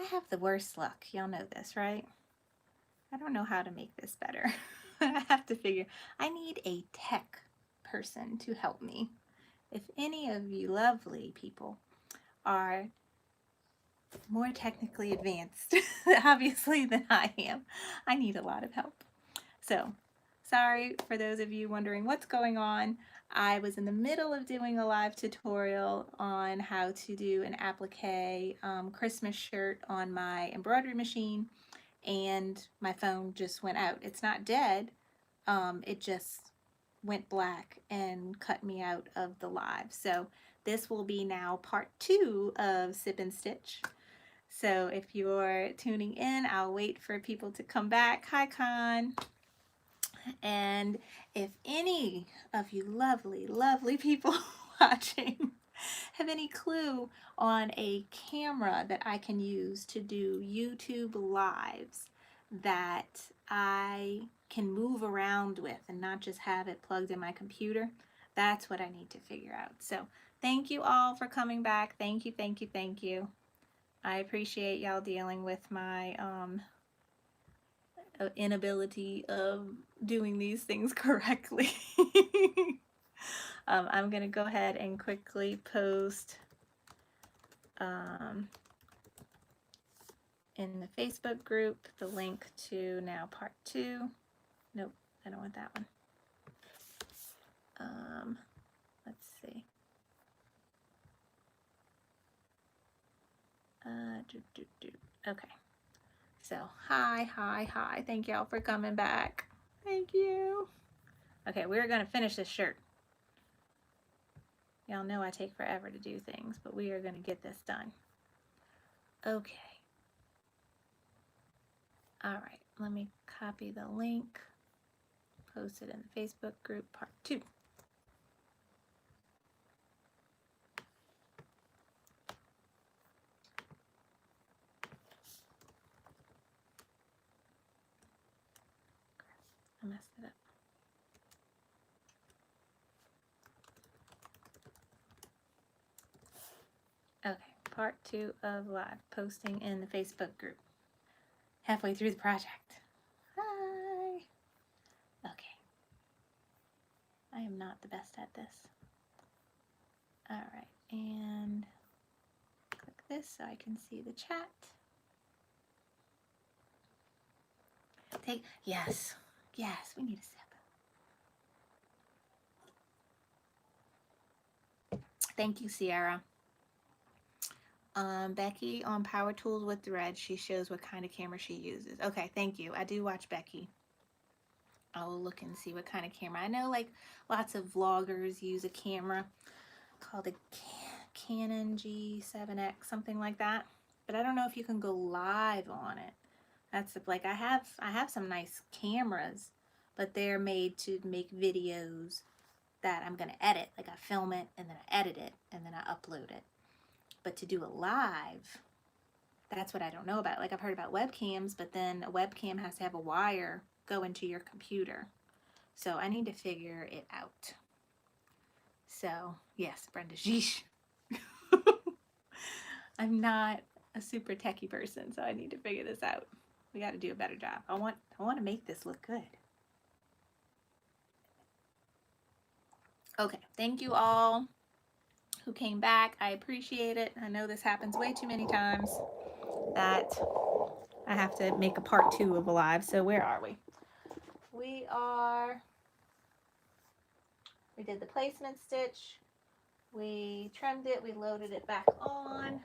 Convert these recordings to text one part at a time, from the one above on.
have the worst luck. Y'all know this, right? I don't know how to make this better. I have to figure, I need a tech person to help me. If any of you lovely people are more technically advanced, obviously, than I am, I need a lot of help. So, sorry for those of you wondering what's going on. I was in the middle of doing a live tutorial on how to do an applique Christmas shirt on my embroidery machine, and my phone just went out. It's not dead, it just went black and cut me out of the live. So this will be now part 2 of Sip and Stitch. So if you're tuning in, I'll wait for people to come back. Hi, Con. And if any of you lovely, lovely people watching have any clue on a camera that I can use to do YouTube lives that I can move around with and not just have it plugged in my computer, that's what I need to figure out. So thank you all for coming back. Thank you, thank you, thank you. I appreciate y'all dealing with my inability of doing these things correctly. I'm gonna go ahead and quickly post in the Facebook group the link to now part 2. Nope, I don't want that one. Let's see. Okay. So hi. Thank y'all for coming back. Thank you. Okay, we're gonna finish this shirt. Y'all know I take forever to do things, but we are gonna get this done. Okay. All right, let me copy the link, post it in the Facebook group, part 2. I messed it up. Okay, part 2 of live, posting in the Facebook group. Halfway through the project. Hi. Okay. I am not the best at this. All right, and click this so I can see the chat. Yes, we need a sip. Thank you, Sierra. Becky on Power Tools with Thread, she shows what kind of camera she uses. Okay, thank you. I do watch Becky. I'll look and see what kind of camera. I know like lots of vloggers use a camera called a Canon G7X, something like that. But I don't know if you can go live on it. That's like I have some nice cameras, but they're made to make videos that I'm gonna edit. Like I film it and then I edit it and then I upload it. But to do a live, that's what I don't know about. Like I've heard about webcams, but then a webcam has to have a wire go into your computer. So I need to figure it out. So yes, Brenda, sheesh. I'm not a super techie person, so I need to figure this out. We got to do a better job. I want to make this look good. Okay, thank you all who came back. I appreciate it. I know this happens way too many times that I have to make a part 2 of a live. So where are we? We did the placement stitch. We trimmed it. We loaded it back on.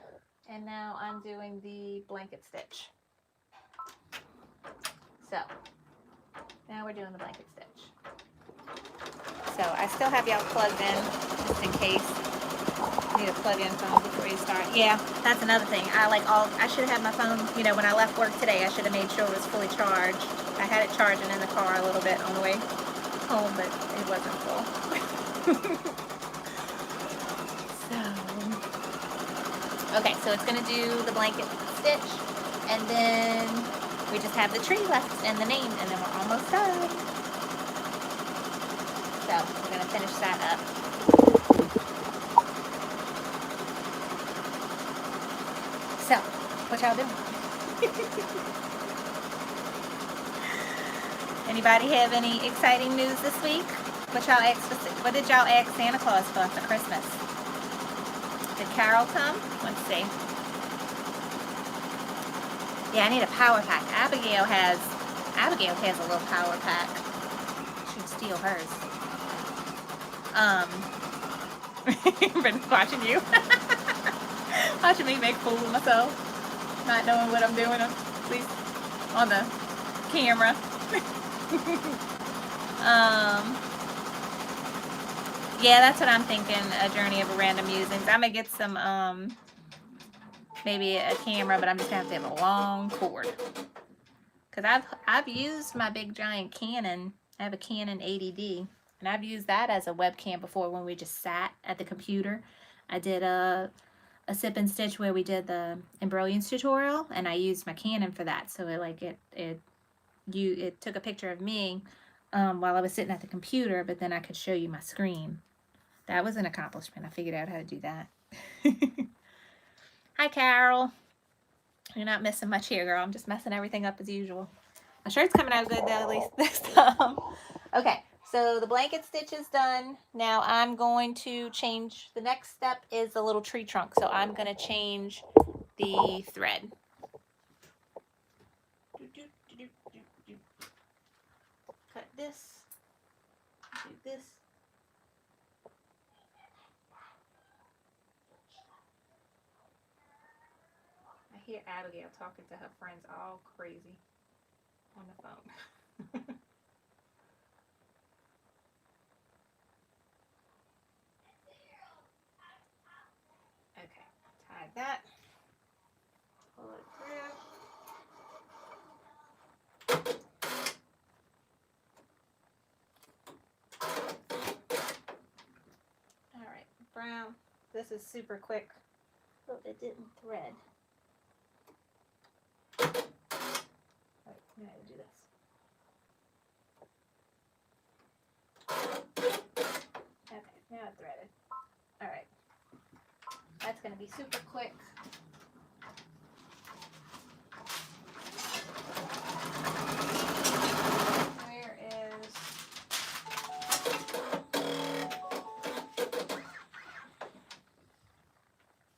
And now I'm doing the blanket stitch. So now we're doing the blanket stitch. So I still have y'all plugged in just in case. Need a plug-in phone before you start. Yeah, that's another thing. I should have my phone, you know, when I left work today, I should have made sure it was fully charged. I had it charging in the car a little bit on the way home, but it wasn't full. Okay, so it's gonna do the blanket stitch, and then we just have the tree left and the name, and then we're almost done. So we're gonna finish that up. So What y'all doing? Anybody have any exciting news this week? What did y'all ask Santa Claus for Christmas? Did Carol come? Let's see. Yeah, I need a power pack. Abigail has a little power pack. Should steal hers. Been watching you. Watching me make a fool of myself. Not knowing what I'm doing, at least on the camera. Yeah, that's what I'm thinking, a journey of random musings. I'm gonna get some, maybe a camera, but I'm just gonna have to have a long cord. Cause I've used my big giant Canon. I have a Canon 80D, and I've used that as a webcam before when we just sat at the computer. I did a sip and stitch where we did the Embrilliance tutorial, and I used my Canon for that. So it took a picture of me while I was sitting at the computer, but then I could show you my screen. That was an accomplishment. I figured out how to do that. Hi, Carol. You're not missing much here, girl. I'm just messing everything up as usual. My shirt's coming out good, though, at least this time. Okay, so the blanket stitch is done. Now I'm going to change. The next step is the little tree trunk. So I'm going to change the thread. Cut this. Do this. I hear Abigail talking to her friends all crazy on the phone. Okay, tie that. Pull it through. All right, brown. This is super quick. Oh, it didn't thread. Right, now I do this. Okay, now it threaded. All right, that's gonna be super quick. Where is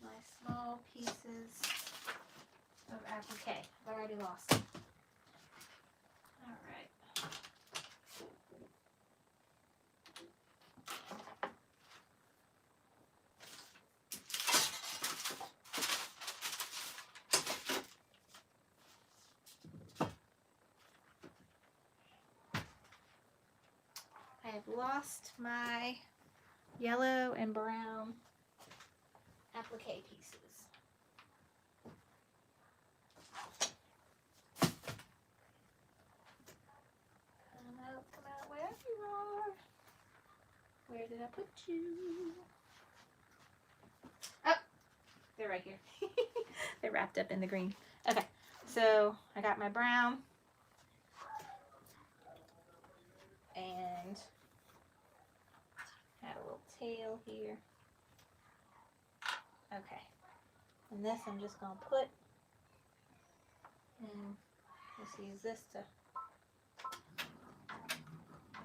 my small pieces of applique? I've already lost them. All right. I have lost my yellow and brown applique pieces. Come out, where you are. Where did I put you? Oh, they're right here. They're wrapped up in the green. Okay, so I got my brown. And add a little tail here. Okay, and this I'm just gonna put, and just use this to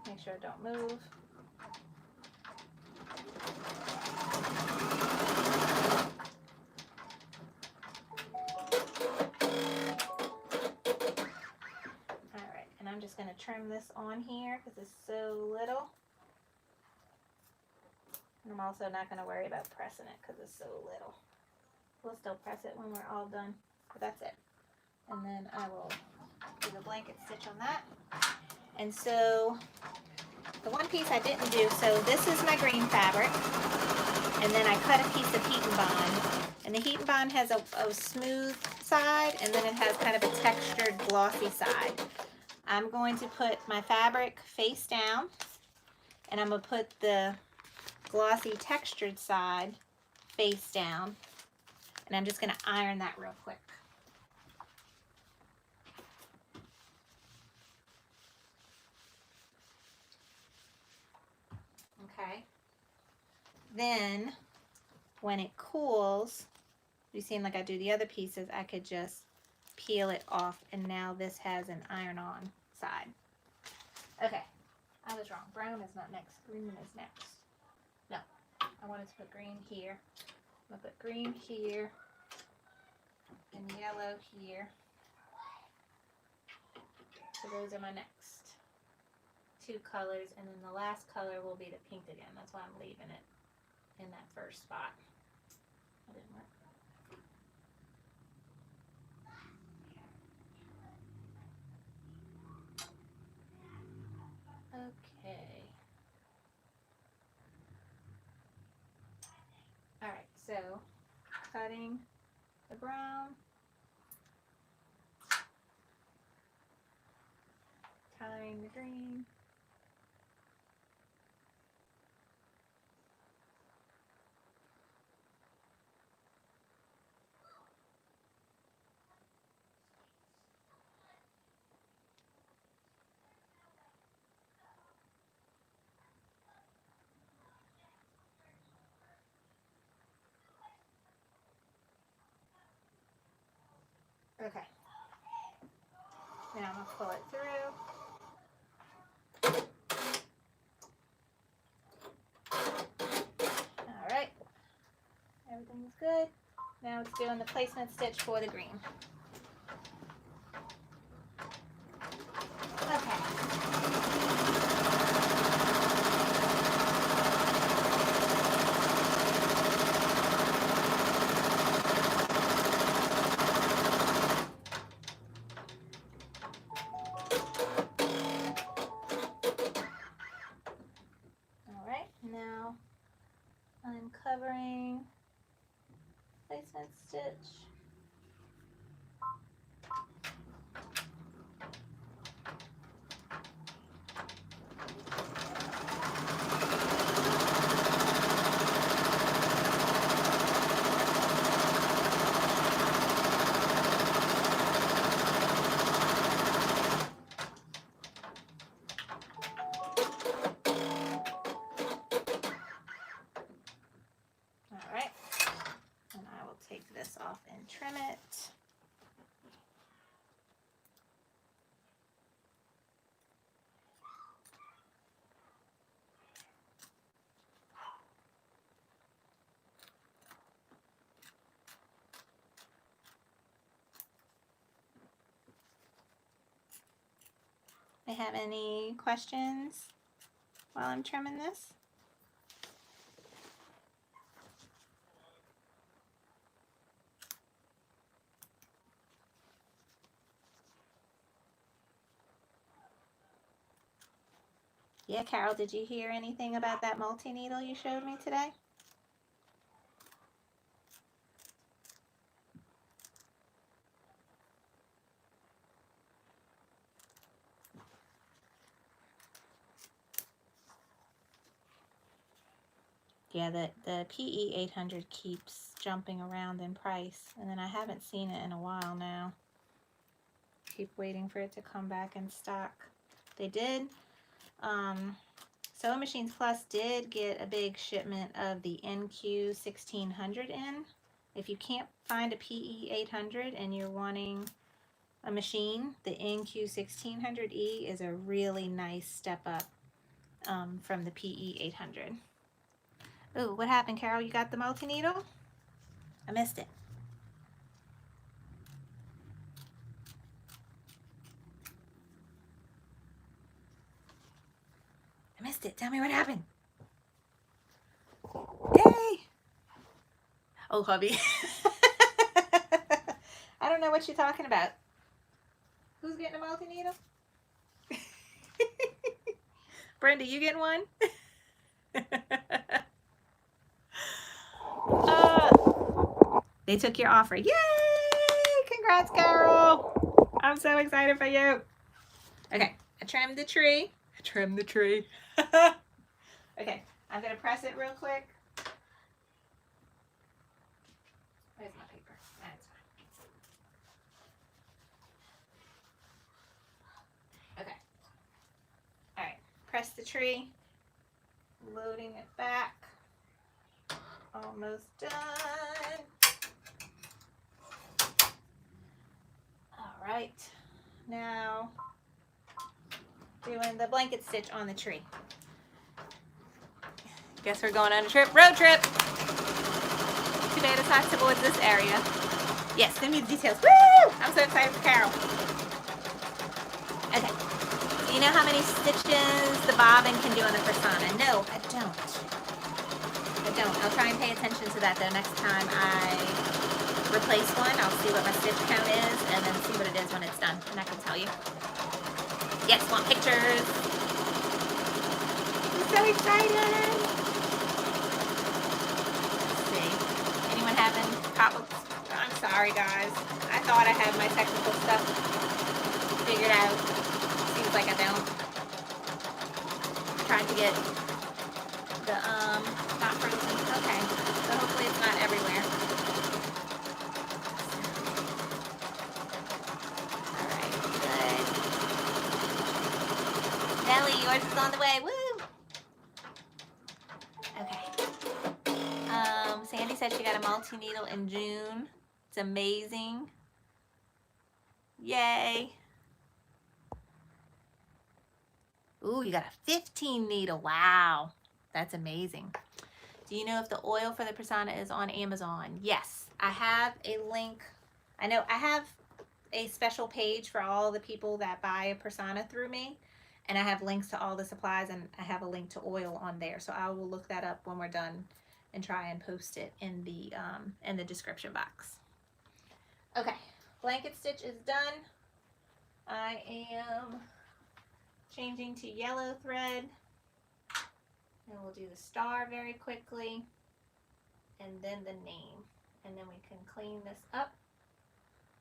make sure it don't move. Alright, and I'm just gonna trim this on here because it's so little. And I'm also not gonna worry about pressing it because it's so little. We'll still press it when we're all done, but that's it. And then I will do the blanket stitch on that. And so the one piece I didn't do, so this is my green fabric, and then I cut a piece of heat and bond. And the heat and bond has a smooth side, and then it has kind of a textured glossy side. I'm going to put my fabric face down, and I'm going to put the glossy textured side face down, and I'm just going to iron that real quick. Okay. Then when it cools, You seem like I do the other pieces, I could just peel it off, and now this has an iron-on side. Okay, I was wrong. Brown is not next. Green is next. No, I wanted to put green here. I'm going to put green here and yellow here. So those are my next two colors, and then the last color will be the pink again. That's why I'm leaving it in that first spot. That didn't work. Okay. Alright, so cutting the brown, coloring the green, okay. Now I'm going to pull it through. Alright, everything's good. Now it's doing the placement stitch for the green. Okay. Now I'm covering placement stitch. Off and trim it. I have any questions while I'm trimming this? Yeah, Carol, did you hear anything about that multi-needle you showed me today? Yeah, the PE800 keeps jumping around in price, and then I haven't seen it in a while now. Keep waiting for it to come back in stock. They did. Sewing Machines Plus did get a big shipment of the NQ1600 in. If you can't find a PE800 and you're wanting a machine, the NQ1600E is a really nice step up from the PE800. Ooh, what happened, Carol? You got the multi-needle? I missed it. I missed it. Tell me what happened. Yay! Oh, hubby. I don't know what you're talking about. Who's getting a multi-needle? Brenda, you getting one? They took your offer. Yay! Congrats, Carol. I'm so excited for you. Okay, I trimmed the tree. Okay, I'm going to press it real quick. Where's my paper? That's fine. Okay. All right, press the tree. Loading it back. Almost done. right, now doing the blanket stitch on the tree. Guess we're going on a trip, road trip. Too bad it's not towards this area. Yes, send me the details. Woo! I'm so excited for Carol. Okay. Do you know how many stitches the bobbin can do on the Persona? No, I don't. I'll try and pay attention to that though next time I replace one. I'll see what my stitch count is and then see what it is when it's done, and I can tell you. Yes, want pictures. I'm so excited. Let's see. Anyone having problems? I'm sorry, guys. I thought I had my technical stuff figured out. Seems like I don't. I'm trying to get the not frozen. Okay, so hopefully it's not everywhere. All right, good. Nelly, yours is on the way. Woo! Okay. Sandy said she got a multi-needle in June. It's amazing. Yay. Ooh, you got a 15 needle. Wow. That's amazing. Do you know if the oil for the Persona is on Amazon? Yes. I have a link. I know I have a special page for all the people that buy a Persona through me. And I have links to all the supplies, and I have a link to oil on there. So I will look that up when we're done and try and post it in the description box. Okay, blanket stitch is done. I am changing to yellow thread. And we'll do the star very quickly. And then the name. And then we can clean this up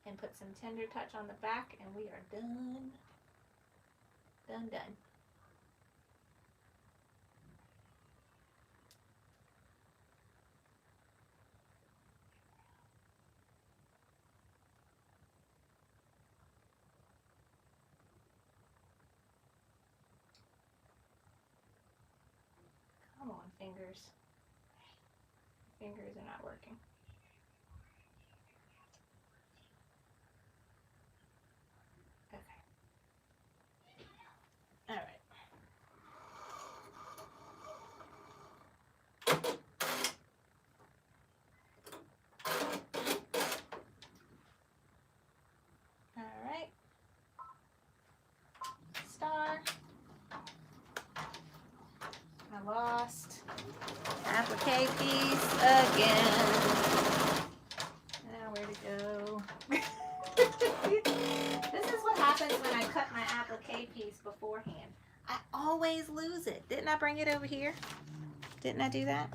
and put some tender touch on the back, and we are done. Done. Come on, fingers. Fingers are not working. Okay. All right. All right. Star. I lost the applique piece again. Now where to go? This is what happens when I cut my applique piece beforehand. I always lose it. Didn't I bring it over here? Didn't I do that?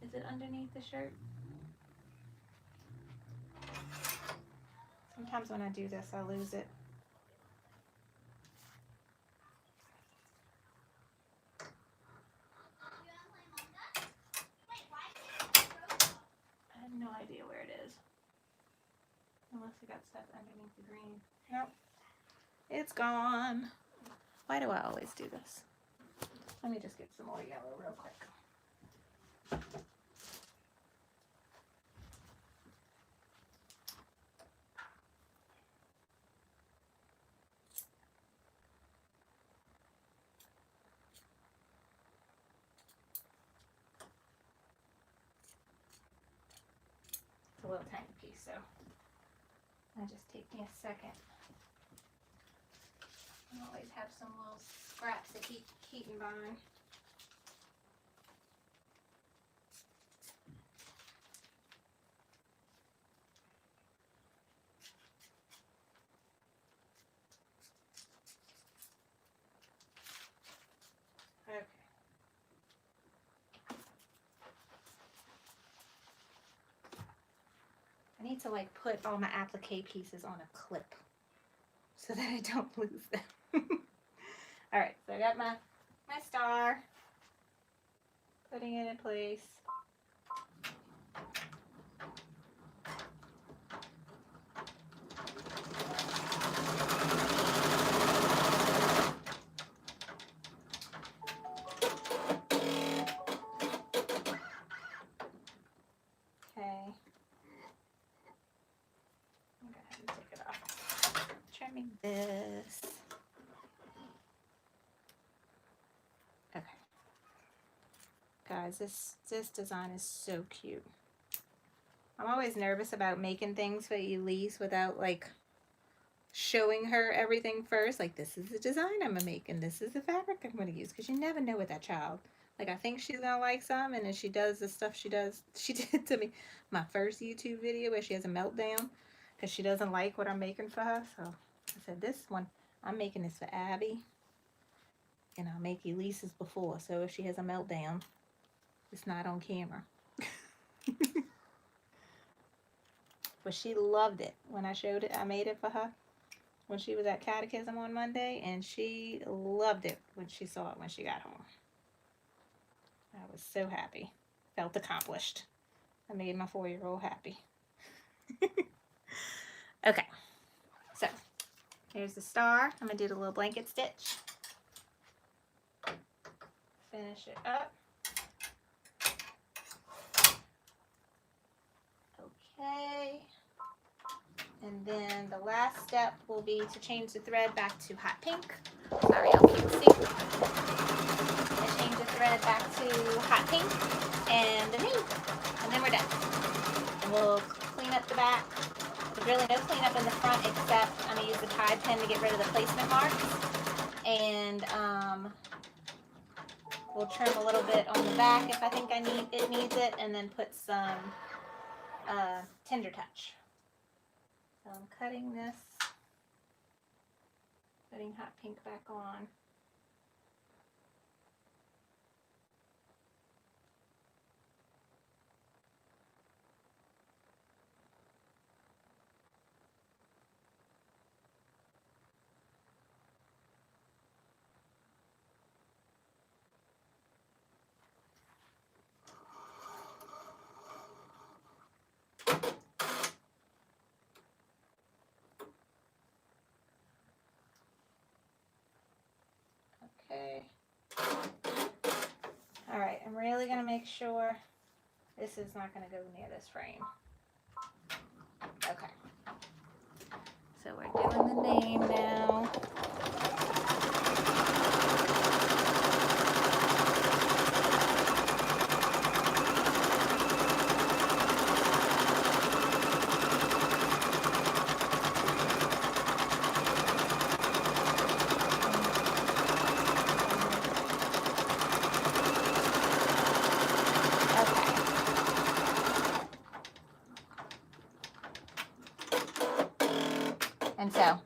Is it underneath the shirt? Sometimes when I do this, I lose it. I have no idea where it is. Unless I got stuff underneath the green. Nope. It's gone. Why do I always do this? Let me just get some more yellow real quick. It's a little tiny piece, so it'll just take me a second. I always have some little scraps to keep heating by. Okay. I need to like put all my applique pieces on a clip so that I don't lose them. All right, so I got my star, putting it in place. Okay. I'm gonna have to take it off. make this? Okay. Guys, this design is so cute. I'm always nervous about making things for Elise without like showing her everything first. Like, this is the design I'm gonna make and this is the fabric I'm gonna use, because you never know with that child. Like, I think she's gonna like some, and then she does the stuff she did to me my first YouTube video where she has a meltdown because she doesn't like what I'm making for her. So I said, this one I'm making this for Abby, and I'll make Elise's before, so if she has a meltdown, it's not on camera. But she loved it when I showed it. I made it for her when she was at catechism on Monday, and she loved it when she saw it when she got home. I was so happy. Felt accomplished. I made my 4-year-old happy. Okay, so here's the star. I'm going to do the little blanket stitch. Finish it up. Okay. And then the last step will be to change the thread back to hot pink. Sorry, y'all can't see. I change the thread back to hot pink and the new. And then we're done. And we'll clean up the back. There's really no cleanup in the front, except I'm going to use the tie pen to get rid of the placement marks. And we'll trim a little bit on the back if I think it needs it, and then put some Tender Touch. So I'm cutting this, putting hot pink back on. Okay. All right, I'm really gonna make sure this is not gonna go near this frame. Okay. So we're doing the name now. And so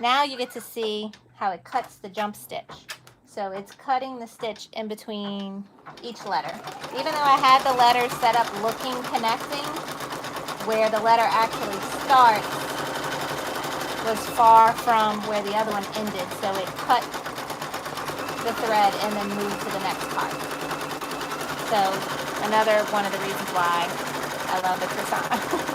now you get to see how it cuts the jump stitch. So it's cutting the stitch in between each letter. Even though I had the letters set up looking connecting, where the letter actually starts was far from where the other one ended. So it cut the thread and then moved to the next part. So another one of the reasons why I love the Persona.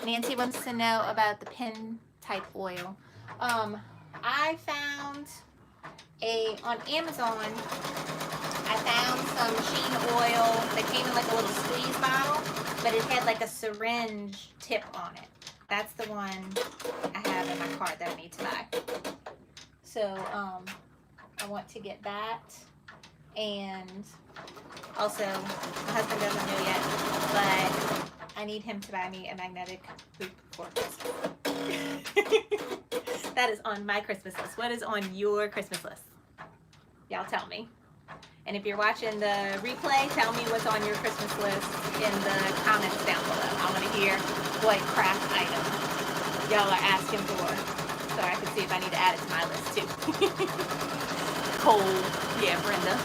Nancy wants to know about the pin type oil. I found on Amazon, I found some machine oil that came in like a little squeeze bottle, but it had like a syringe tip on it. That's the one I have in my cart that I need to buy. So I want to get that. And also, my husband doesn't know yet, but I need him to buy me a magnetic hoop for Christmas. That is on my Christmas list. What is on your Christmas list? Y'all tell me. And if you're watching the replay, tell me what's on your Christmas list in the comments down below. I want to hear what craft item y'all are asking for, so I can see if I need to add it to my list too. Cole, yeah, Brenda.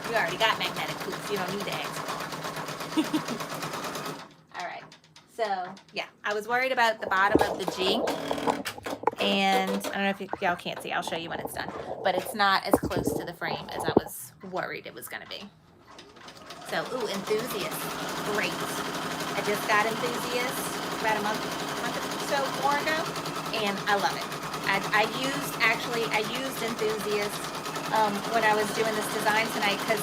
You already got magnetic hoops. You don't need to ask for. All right. So, yeah. I was worried about the bottom of the G. And I don't know if y'all can't see. I'll show you when it's done. But it's not as close to the frame as I was worried it was going to be. So, ooh, Enthusiast. Great. I just got Enthusiast about a month or so more ago. And I love it. I used Enthusiast when I was doing this design tonight, because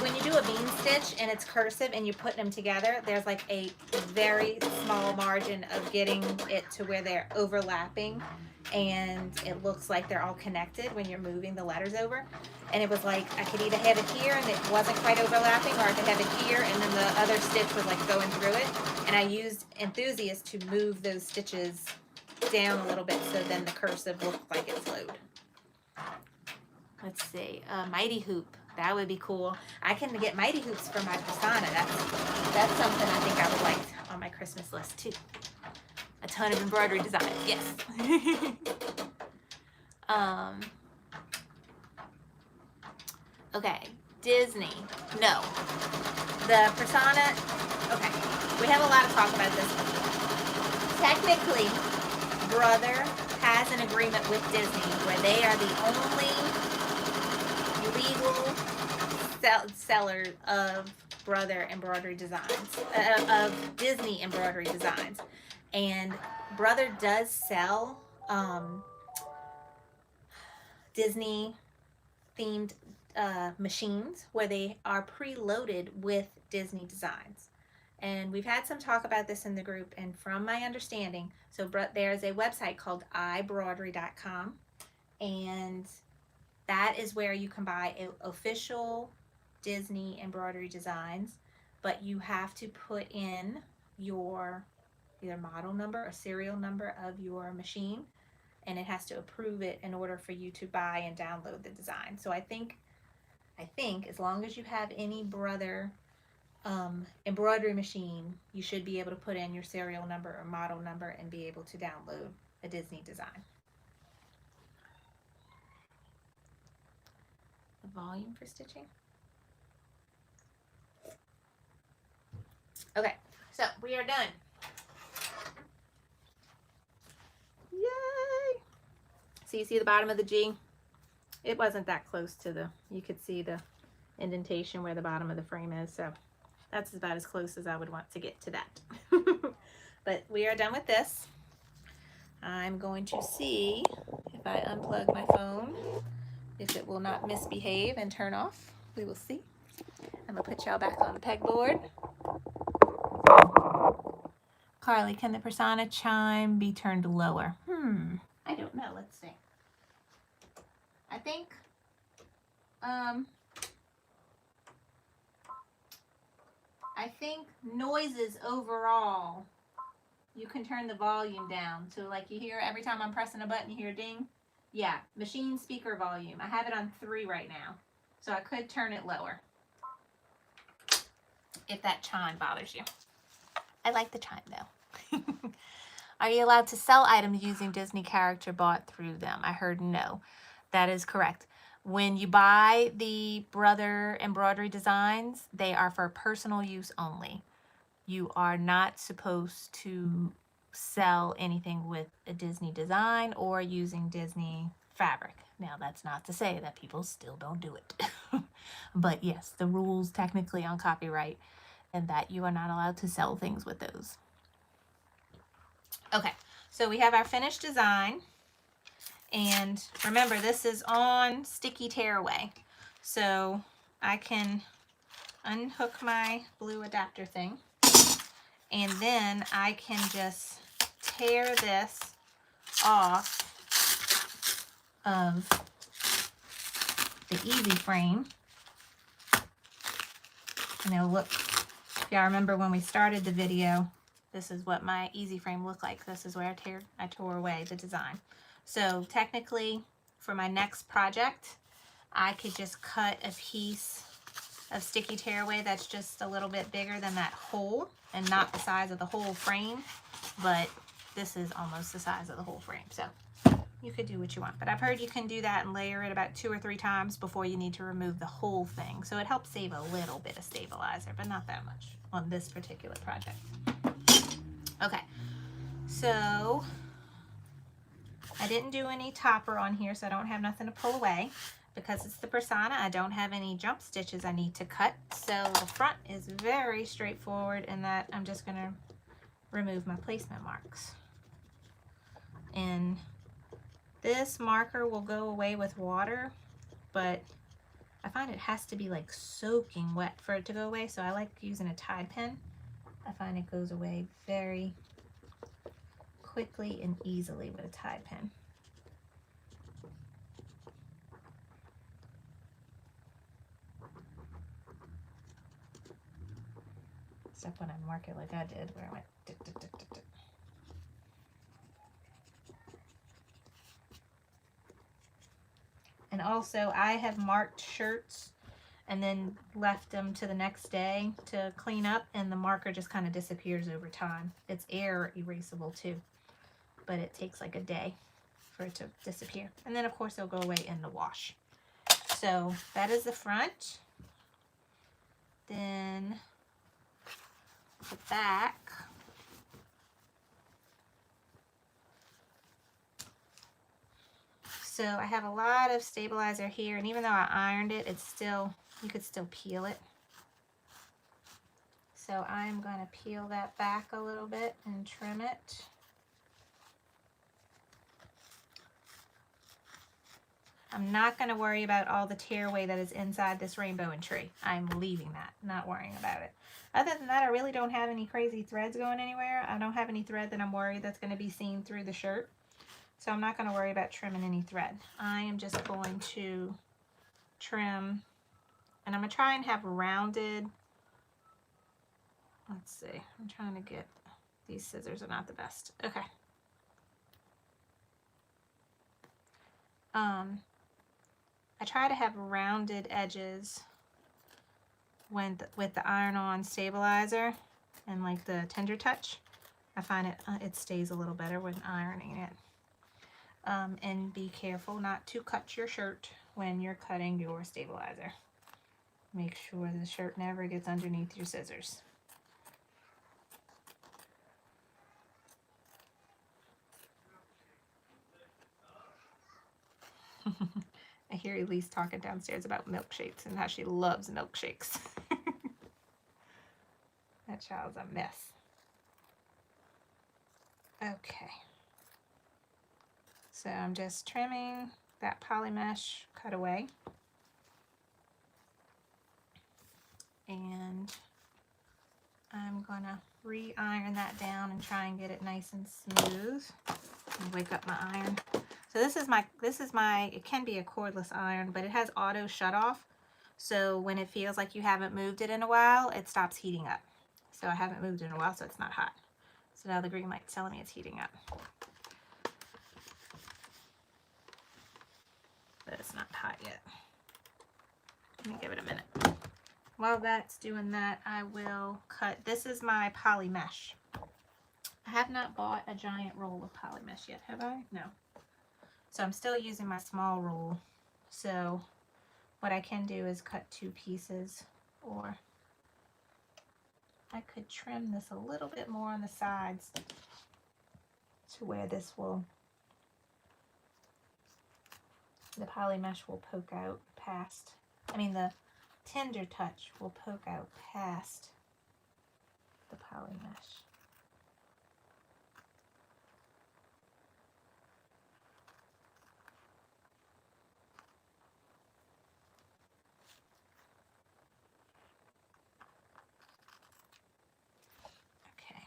when you do a bean stitch and it's cursive and you're putting them together, there's like a very small margin of getting it to where they're overlapping and it looks like they're all connected when you're moving the letters over. And it was like I could either have it here and it wasn't quite overlapping, or I could have it here and then the other stitch was like going through it. And I used Enthusiast to move those stitches down a little bit so then the cursive looked like it flowed. Let's see, Mighty Hoop. That would be cool. I can get Mighty Hoops for my persona. That's something I think I would like on my Christmas list too. A ton of embroidery designs, yes. Okay, Disney. No. The persona, okay. We have a lot to talk about this. Technically, Brother has an agreement with Disney where they are the only legal seller of Brother embroidery designs, of Disney embroidery designs. And Brother does sell Disney themed machines where they are preloaded with Disney designs. And we've had some talk about this in the group, and from my understanding, so there's a website called iBroidery.com, and that is where you can buy official Disney embroidery designs, but you have to put in your either model number or serial number of your machine, and it has to approve it in order for you to buy and download the design. So I think as long as you have any Brother embroidery machine, you should be able to put in your serial number or model number and be able to download a Disney design. The volume for stitching. Okay, so we are done. Yay! So you see the bottom of the G? It wasn't that close to the, you could see the indentation where the bottom of the frame is, so that's about as close as I would want to get to that. But we are done with this. I'm going to see if I unplug my phone, if it will not misbehave and turn off. We will see. I'm gonna put y'all back on the pegboard. Carly, can the persona chime be turned lower? I don't know. Let's see. I think noises overall, you can turn the volume down. So like you hear every time I'm pressing a button, you hear a ding. Yeah, machine speaker volume. I have it on 3 right now. So I could turn it lower if that chime bothers you. I like the chime though. Are you allowed to sell items using Disney character bought through them? I heard no. That is correct. When you buy the Brother embroidery designs, they are for personal use only. You are not supposed to sell anything with a Disney design or using Disney fabric. Now, that's not to say that people still don't do it. But yes, the rules technically on copyright and that you are not allowed to sell things with those. Okay, so we have our finished design. And remember, this is on sticky tearaway. So I can unhook my blue adapter thing. And then I can just tear this off of the EZ frame. And it'll look, if y'all remember when we started the video, this is what my EZ frame looked like. This is where I tore away the design. So technically, for my next project, I could just cut a piece of sticky tearaway that's just a little bit bigger than that hole, and not the size of the whole frame, but this is almost the size of the whole frame. So you could do what you want, but I've heard you can do that and layer it about 2 or 3 times before you need to remove the whole thing. So it helps save a little bit of stabilizer, but not that much on this particular project. Okay, so I didn't do any topper on here, so I don't have nothing to pull away. Because it's the persona, I don't have any jump stitches I need to cut. So the front is very straightforward in that I'm just gonna remove my placement marks. And This marker will go away with water, but I find it has to be like soaking wet for it to go away, so I like using a Tide pen. I find it goes away very quickly and easily with a Tide pen. Except when I mark it like I did, where I went tick, tick, tick, tick, tick. And also, I have marked shirts and then left them to the next day to clean up, and the marker just kind of disappears over time. It's air erasable too, but it takes like a day for it to disappear. And then of course it'll go away in the wash. So that is the front. Then the back. So I have a lot of stabilizer here, and even though I ironed it, it's still, you could still peel it. So I'm going to peel that back a little bit and trim it. I'm not going to worry about all the tearaway that is inside this rainbow and tree. I'm leaving that, not worrying about it. Other than that, I really don't have any crazy threads going anywhere. I don't have any thread that I'm worried that's going to be seen through the shirt. So I'm not going to worry about trimming any thread. I am just going to trim, and I'm going to try and have rounded, let's see, I'm trying to get, these scissors are not the best. Okay. I try to have rounded edges when with the iron-on stabilizer and like the tender touch. I find it stays a little better when ironing it. And be careful not to cut your shirt when you're cutting your stabilizer. Make sure the shirt never gets underneath your scissors. I hear Elise talking downstairs about milkshakes and how she loves milkshakes. That child's a mess. Okay. So I'm just trimming that poly mesh cutaway. And I'm gonna re-iron that down and try and get it nice and smooth. And wake up my iron. So this is my, it can be a cordless iron, but it has auto shut off. So when it feels like you haven't moved it in a while, it stops heating up. So I haven't moved it in a while, so it's not hot. So now the green light's telling me it's heating up. But it's not hot yet. Let me give it a minute. While that's doing that, I will cut. This is my poly mesh. I have not bought a giant roll of poly mesh yet, have I? No. So I'm still using my small roll. So what I can do is cut 2 pieces, or I could trim this a little bit more on the sides to where this will, the poly mesh will poke out past, the tender touch will poke out past the poly mesh. Okay.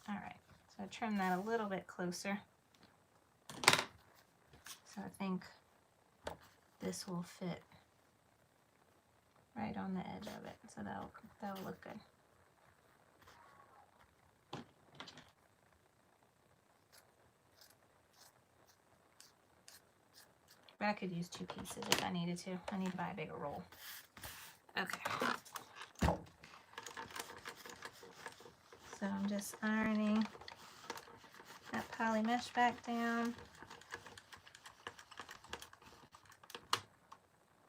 All right, so I trim that a little bit closer. So I think this will fit right on the edge of it. So that'll look good. But I could use 2 pieces if I needed to. I need to buy a bigger roll. Okay. So I'm just ironing that poly mesh back down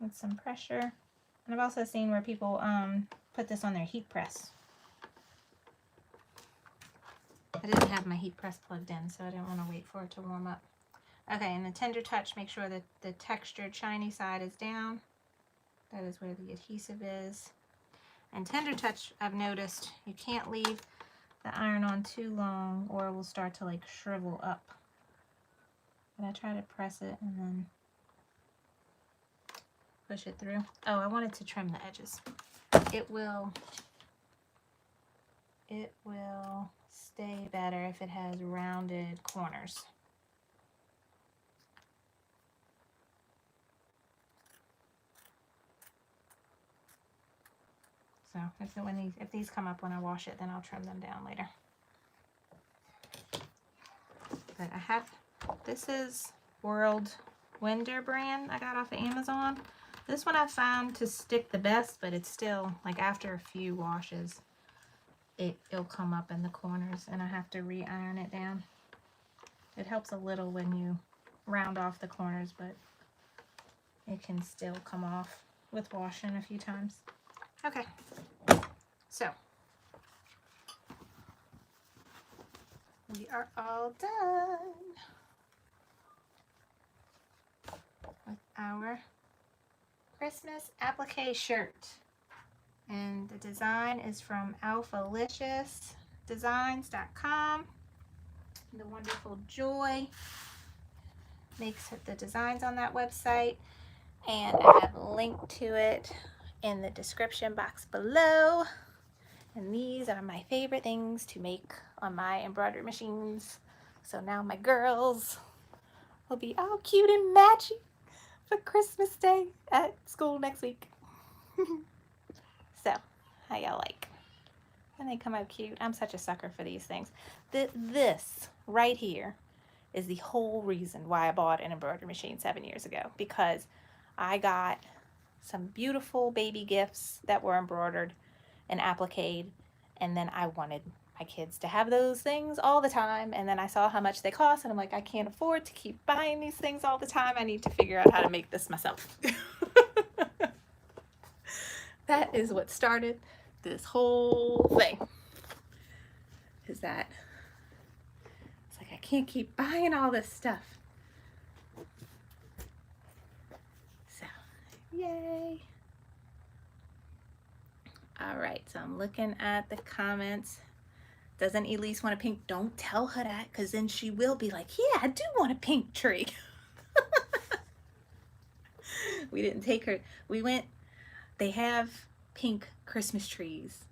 with some pressure. And I've also seen where people put this on their heat press. I didn't have my heat press plugged in, so I didn't want to wait for it to warm up. Okay, and the tender touch, make sure that the textured shiny side is down. That is where the adhesive is. And tender touch, I've noticed you can't leave the iron on too long or it will start to like shrivel up. And I try to press it and then push it through. Oh, I wanted to trim the edges. It will stay better if it has rounded corners. So if these come up when I wash it, then I'll trim them down later. But I have, this is World Winder brand I got off of Amazon. This one I found to stick the best, but it's still, like after a few washes, it'll come up in the corners and I have to re-iron it down. It helps a little when you round off the corners, but it can still come off with washing a few times. Okay, so we are all done with our Christmas applique shirt. And the design is from alphaliciousdesigns.com. The wonderful Joy makes the designs on that website. And I have a link to it in the description box below. And these are my favorite things to make on my embroidery machines. So now my girls will be all cute and matchy for Christmas Day at school next week. So, how y'all like? And they come out cute. I'm such a sucker for these things. This right here is the whole reason why I bought an embroidery machine 7 years ago. Because I got some beautiful baby gifts that were embroidered and appliqued, and then I wanted my kids to have those things all the time, and then I saw how much they cost and I'm like, I can't afford to keep buying these things all the time. I need to figure out how to make this myself. That is what started this whole thing, is that it's like I can't keep buying all this stuff. So yay. All right, so I'm looking at the comments. Doesn't Elise want a pink? Don't tell her that, because then she will be like, yeah, I do want a pink tree. We didn't take her. We went, they have pink Christmas trees,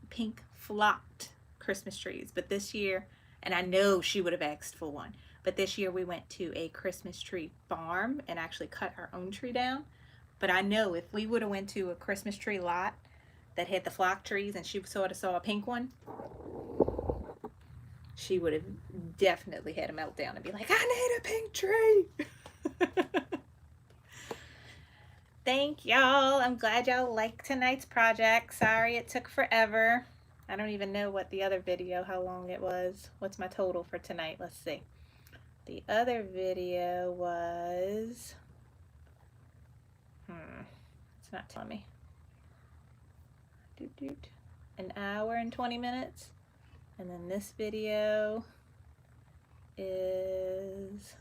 pink flocked Christmas trees. But this year, and I know she would have asked for one, but this year we went to a Christmas tree farm and actually cut our own tree down. But I know if we would have went to a Christmas tree lot that had the flock trees and she sort of saw a pink one, she would have definitely had a meltdown and be like, I need a pink tree. Thank y'all. I'm glad y'all liked tonight's project. Sorry it took forever. I don't even know what the other video, how long it was. What's my total for tonight? Let's see. The other video was, it's not telling me. An hour and 20 minutes. And then this video is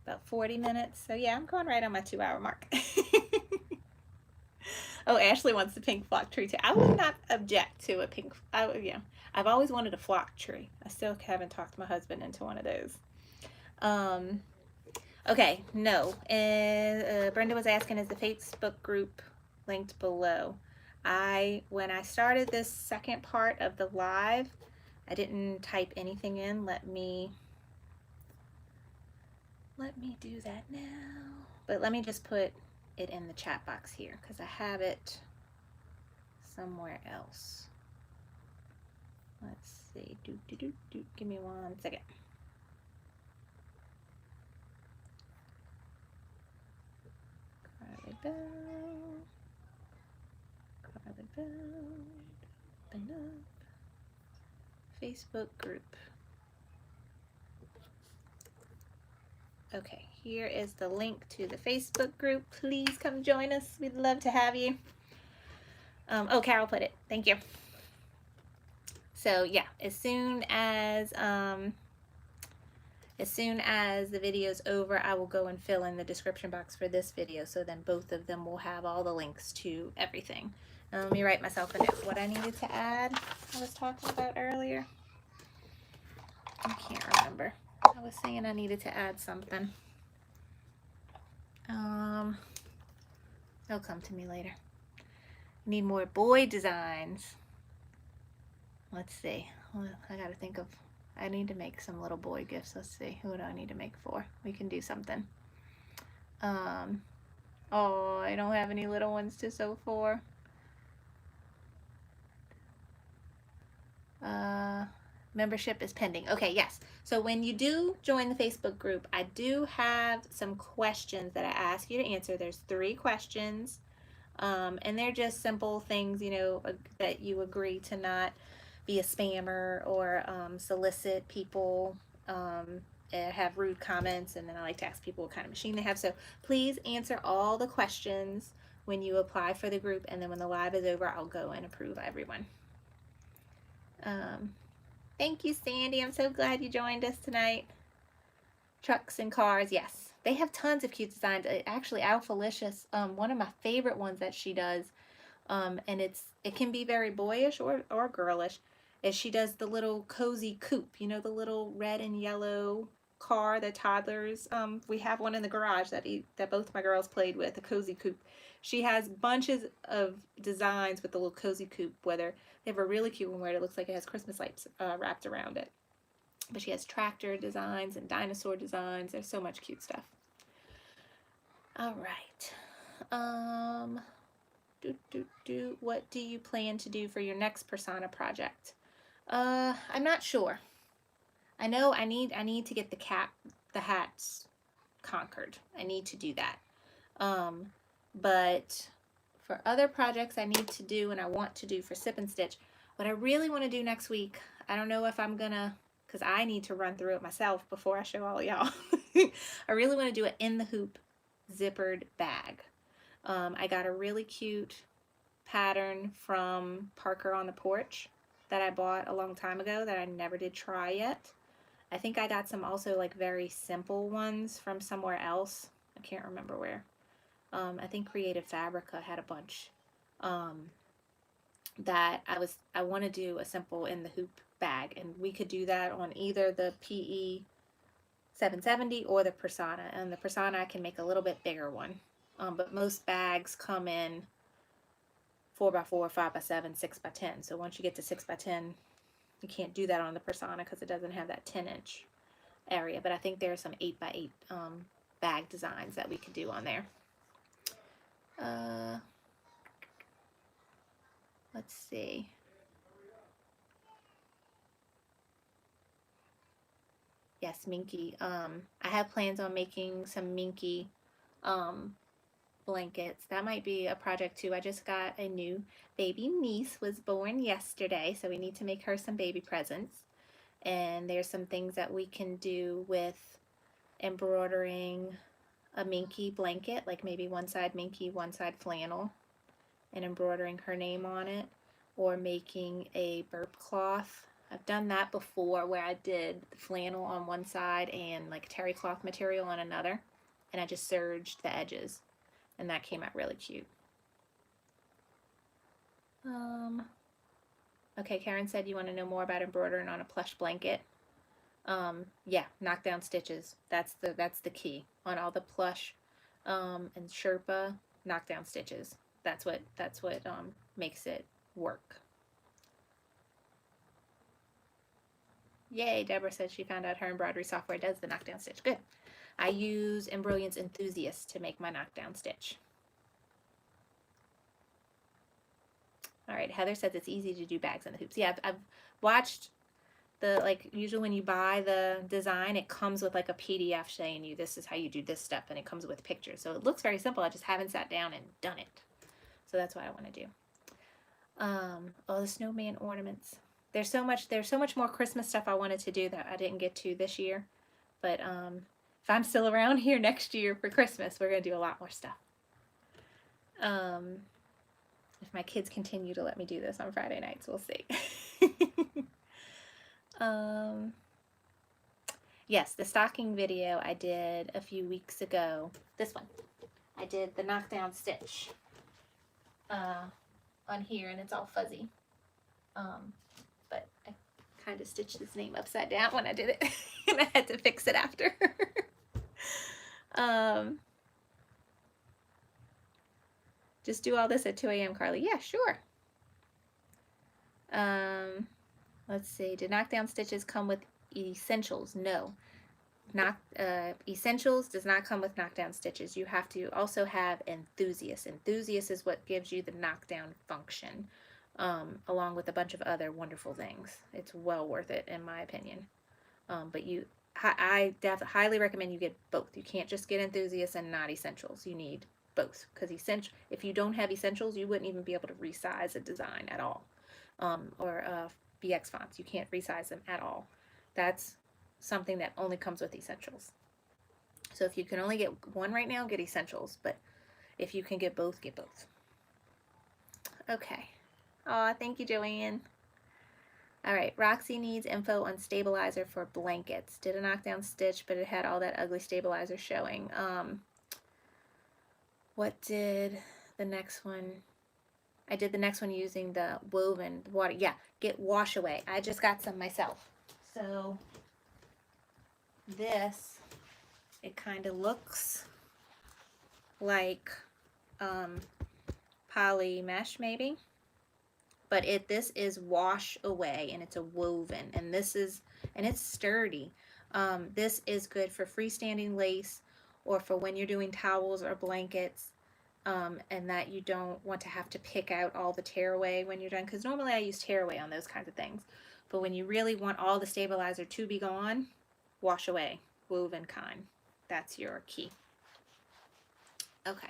about 40 minutes. So yeah, I'm going right on my 2-hour mark. Oh, Ashley wants the pink flock tree too. I would not object to a pink, yeah. I've always wanted a flock tree. I still haven't talked my husband into one of those. Okay, no. And Brenda was asking, is the Facebook group linked below? When I started this second part of the live, I didn't type anything in. Let me do that now. But let me just put it in the chat box here because I have it somewhere else. Let's see. Give me 1 second. Carly Bell. Open up. Facebook group. Okay, here is the link to the Facebook group. Please come join us. We'd love to have you. Oh, Carol put it. Thank you. So yeah, as soon as the video's over, I will go and fill in the description box for this video, so then both of them will have all the links to everything. Let me write myself a note. What I needed to add, I was talking about earlier. I can't remember. I was saying I needed to add something. They'll come to me later. Need more boy designs. Let's see. Well, I gotta think of, I need to make some little boy gifts. Let's see. Who do I need to make for? We can do something. Oh, I don't have any little ones to sew for. Membership is pending. Okay, yes. So when you do join the Facebook group, I do have some questions that I ask you to answer. There's 3 questions. And they're just simple things, you know, that you agree to not be a spammer or solicit people, have rude comments, and then I like to ask people what kind of machine they have. So please answer all the questions when you apply for the group, and then when the live is over, I'll go and approve everyone. Thank you, Sandy. I'm so glad you joined us tonight. Trucks and cars, yes. They have tons of cute designs. Actually, Alphalicious, one of my favorite ones that she does, and it can be very boyish or girlish, is she does the little cozy coupe, you know, the little red and yellow car that toddlers, we have one in the garage that both my girls played with, a cozy coupe. She has bunches of designs with the little cozy coupe, whether they have a really cute one where it looks like it has Christmas lights wrapped around it. But she has tractor designs and dinosaur designs. There's so much cute stuff. All right. What do you plan to do for your next Persona project? I'm not sure. I know I need to get the hats conquered. I need to do that. But for other projects I need to do and I want to do for Sip and Stitch, what I really want to do next week, I don't know if I'm gonna, because I need to run through it myself before I show all of y'all. I really want to do an in the hoop zippered bag. I got a really cute pattern from Parker on the Porch that I bought a long time ago that I never did try yet. I think I got some also like very simple ones from somewhere else. I can't remember where. I think Creative Fabrica had a bunch that I want to do a simple in the hoop bag, and we could do that on either the PE 770 or the Persona. And the Persona I can make a little bit bigger one, but most bags come in 4x4, 5x7, 6x10. So once you get to 6x10, you can't do that on the Persona because it doesn't have that 10-inch area. But I think there are some 8x8 bag designs that we could do on there. Let's see. Yes, Minky. I have plans on making some Minky blankets. That might be a project too. I just got a new baby niece, was born yesterday, so we need to make her some baby presents. And there's some things that we can do with embroidering a Minky blanket, like maybe one side Minky, one side flannel, and embroidering her name on it, or making a burp cloth. I've done that before where I did the flannel on one side and like terry cloth material on another, and I just serged the edges, and that came out really cute. Okay, Karen said you want to know more about embroidering on a plush blanket. Yeah, knockdown stitches. That's the key on all the plush and Sherpa knockdown stitches. That's what makes it work. Yay, Deborah said she found out her embroidery software does the knockdown stitch. Good. I use Embrilliance Enthusiast to make my knockdown stitch. All right, Heather says it's easy to do bags and the hoops. Yeah, I've watched the, like, usually when you buy the design, it comes with like a PDF saying you this is how you do this step, and it comes with pictures. So it looks very simple. I just haven't sat down and done it. So that's what I want to do. Oh, the snowman ornaments. There's so much more Christmas stuff I wanted to do that I didn't get to this year. But if I'm still around here next year for Christmas, we're gonna do a lot more stuff. If my kids continue to let me do this on Friday nights, we'll see. Yes, the stocking video I did a few weeks ago. This one. I did the knockdown stitch. on here and it's all fuzzy. But I kind of stitched his name upside down when I did it and I had to fix it after. Just do all this at 2 a.m. Carly. Yeah, sure. Let's see. Did knockdown stitches come with essentials? No. Essentials does not come with knockdown stitches. You have to also have enthusiast. Enthusiast is what gives you the knockdown function, along with a bunch of other wonderful things. It's well worth it in my opinion. But I highly recommend you get both. You can't just get enthusiast and not essentials. You need both, because if you don't have essentials, you wouldn't even be able to resize a design at all. Or BX fonts, you can't resize them at all. That's something that only comes with essentials. So if you can only get one right now, get essentials, but if you can get both, get both. Okay. Aw, thank you, Joanne. All right, Roxy needs info on stabilizer for blankets. Did a knockdown stitch, but it had all that ugly stabilizer showing. What did the next one? I did the next one using the woven water. Yeah, get wash away. I just got some myself. So this, it kind of looks like poly mesh maybe, but this is wash away and it's a woven, and it's sturdy. This is good for freestanding lace or for when you're doing towels or blankets, and that you don't want to have to pick out all the tear away when you're done, because normally I use tear away on those kinds of things, but when you really want all the stabilizer to be gone, wash away, woven kind. That's your key. Okay.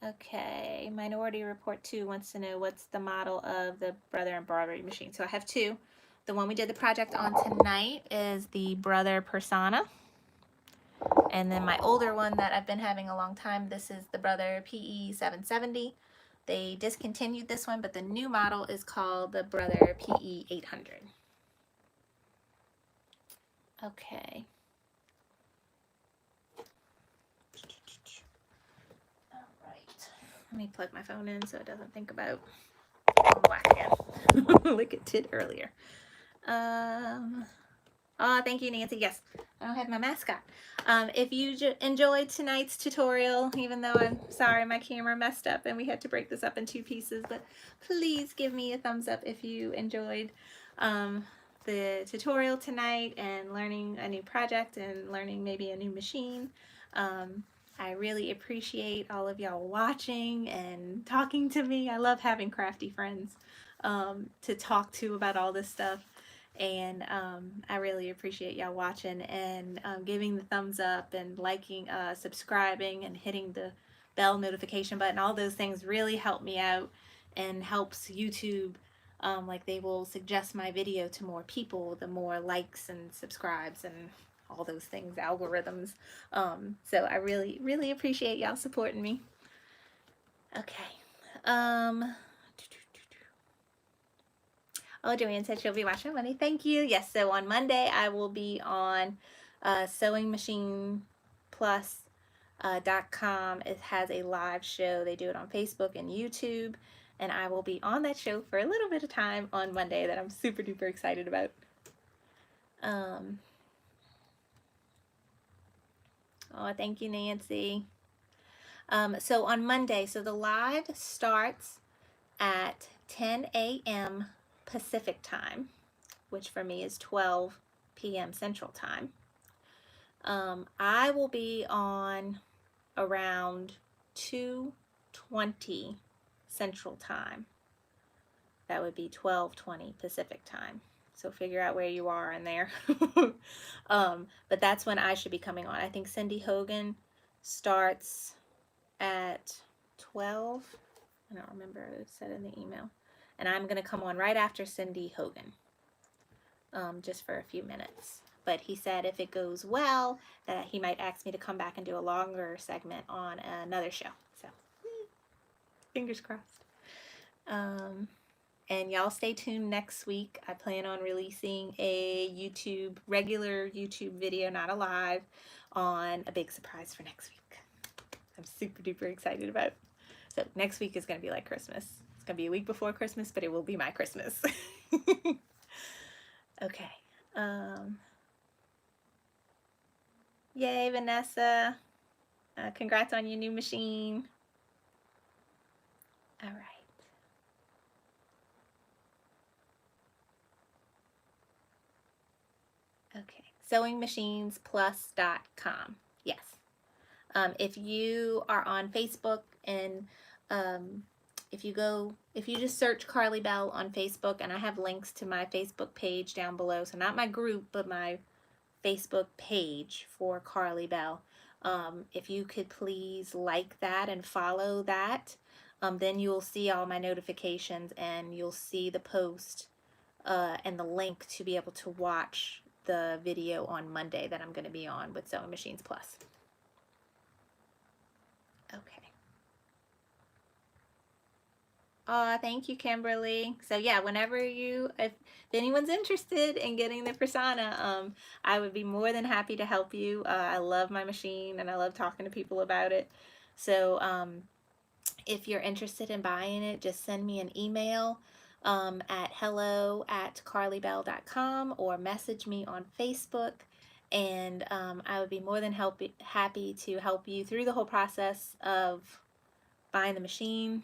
Okay, Minority Report 2 wants to know what's the model of the Brother embroidery machine. So I have two. The one we did the project on tonight is the Brother Persona. And then my older one that I've been having a long time, this is the Brother PE770. They discontinued this one, but the new model is called the Brother PE800. Okay. All right. Let me plug my phone in so it doesn't think about going black again. Like it did earlier. Oh, thank you, Nancy. Yes, I don't have my mascot. If you enjoyed tonight's tutorial, even though I'm sorry my camera messed up and we had to break this up in 2 pieces, but please give me a thumbs up if you enjoyed the tutorial tonight and learning a new project and learning maybe a new machine. I really appreciate all of y'all watching and talking to me. I love having crafty friends to talk to about all this stuff. And I really appreciate y'all watching and giving the thumbs up and liking, subscribing, and hitting the bell notification button. All those things really help me out and helps YouTube. Like they will suggest my video to more people, the more likes and subscribes and all those things, algorithms. So I really, really appreciate y'all supporting me. Okay. Oh, Joanne said she'll be watching Monday. Thank you. Yes, so on Monday I will be on Sewing Machine Plus.com. It has a live show. They do it on Facebook and YouTube, and I will be on that show for a little bit of time on Monday that I'm super duper excited about. Oh, thank you, Nancy. So on Monday, so the live starts at 10 a.m. Pacific time, which for me is 12 p.m. Central time. I will be on around 2:20 Central time. That would be 12:20 Pacific time. So figure out where you are in there. But that's when I should be coming on. I think Cindy Hogan starts at 12. I don't remember, it said in the email. And I'm going to come on right after Cindy Hogan, just for a few minutes. But he said if it goes well, that he might ask me to come back and do a longer segment on another show. So, fingers crossed. And y'all stay tuned next week. I plan on releasing a regular YouTube video, not a live, on a big surprise for next week. I'm super duper excited about. So next week is going to be like Christmas. It's going to be a week before Christmas, but it will be my Christmas. Okay. Yay, Vanessa. Congrats on your new machine. All right. Okay. Sewingmachinesplus.com. Yes. If you are on Facebook and if you just search Carly Bell on Facebook, and I have links to my Facebook page down below, so not my group, but my Facebook page for Carly Bell. If you could please like that and follow that, then you'll see all my notifications and you'll see the post and the link to be able to watch the video on Monday that I'm going to be on with Sewing Machines Plus. Okay. Thank you, Kimberly. So yeah, whenever if anyone's interested in getting the Persona, I would be more than happy to help you. I love my machine and I love talking to people about it. So if you're interested in buying it, just send me an email at hello@carlybell.com or message me on Facebook, and I would be more than happy to help you through the whole process of buying the machine,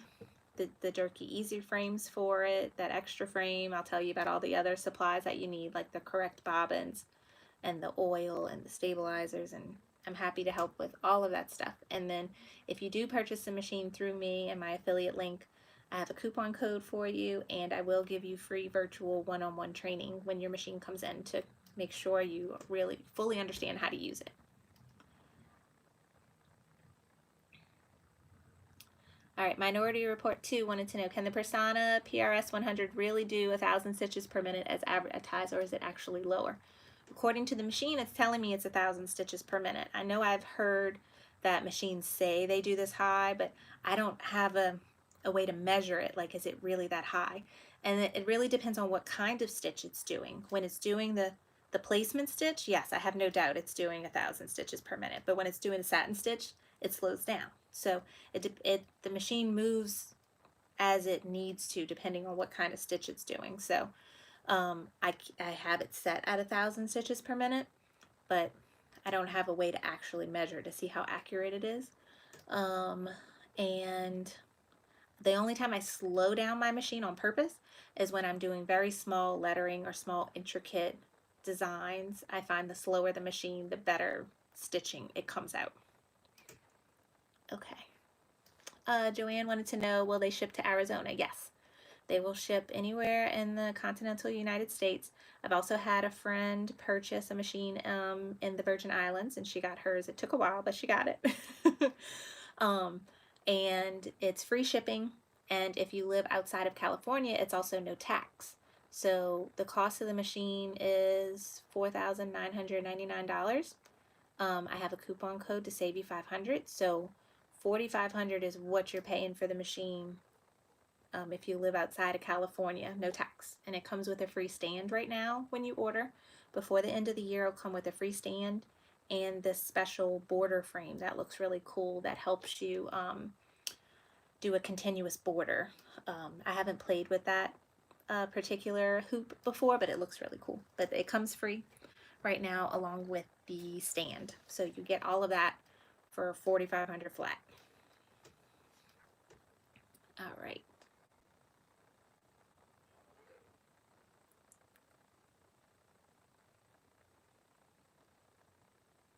the Durkee EZ frames for it, that extra frame. I'll tell you about all the other supplies that you need, like the correct bobbins and the oil and the stabilizers, and I'm happy to help with all of that stuff. And then if you do purchase the machine through me and my affiliate link, I have a coupon code for you, and I will give you free virtual one-on-one training when your machine comes in to make sure you really fully understand how to use it. All right, Minority Report 2 wanted to know, can the Persona PRS100 really do 1,000 stitches per minute as advertised, or is it actually lower? According to the machine, it's telling me it's 1,000 stitches per minute. I know I've heard that machines say they do this high, but I don't have a way to measure it. Like, is it really that high? And it really depends on what kind of stitch it's doing. When it's doing the placement stitch, yes, I have no doubt it's doing 1,000 stitches per minute. But when it's doing a satin stitch, it slows down. So the machine moves as it needs to, depending on what kind of stitch it's doing. So I have it set at 1,000 stitches per minute, but I don't have a way to actually measure to see how accurate it is. And the only time I slow down my machine on purpose is when I'm doing very small lettering or small intricate designs. I find the slower the machine, the better stitching it comes out. Okay. Joanne wanted to know, will they ship to Arizona? Yes. They will ship anywhere in the continental United States. I've also had a friend purchase a machine in the Virgin Islands, and she got hers. It took a while, but she got it. And it's free shipping. And if you live outside of California, it's also no tax. So the cost of the machine is $4,999. I have a coupon code to save you $500. So $4,500 is what you're paying for the machine if you live outside of California, no tax. And it comes with a free stand right now when you order. Before the end of the year, it'll come with a free stand and this special border frame that looks really cool that helps you do a continuous border. I haven't played with that particular hoop before, but it looks really cool. But it comes free right now along with the stand. So you get all of that for $4,500 flat. All right.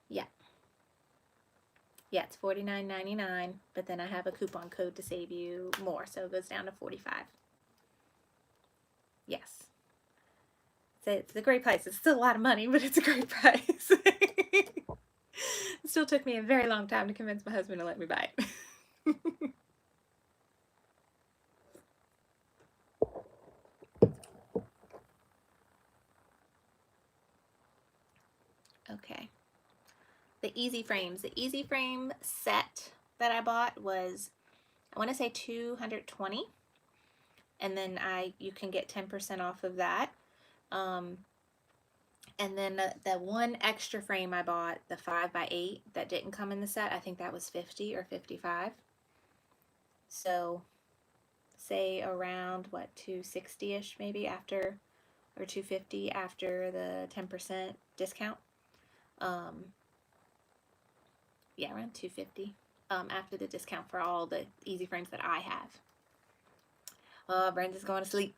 Yeah. Yeah, it's $49.99, but then I have a coupon code to save you more, so it goes down to $45. Yes. So it's a great price. It's still a lot of money, but it's a great price. It still took me a very long time to convince my husband to let me buy it. Okay. The EZ frames. The EZ frame set that I bought was, I want to say $220, and then you can get 10% off of that. And then the one extra frame I bought, the 5x8 that didn't come in the set, I think that was 50 or 55. So say around what, 260-ish maybe after, or 250 after the 10% discount. Yeah, around 250 after the discount for all the easy frames that I have. Brenda's going to sleep.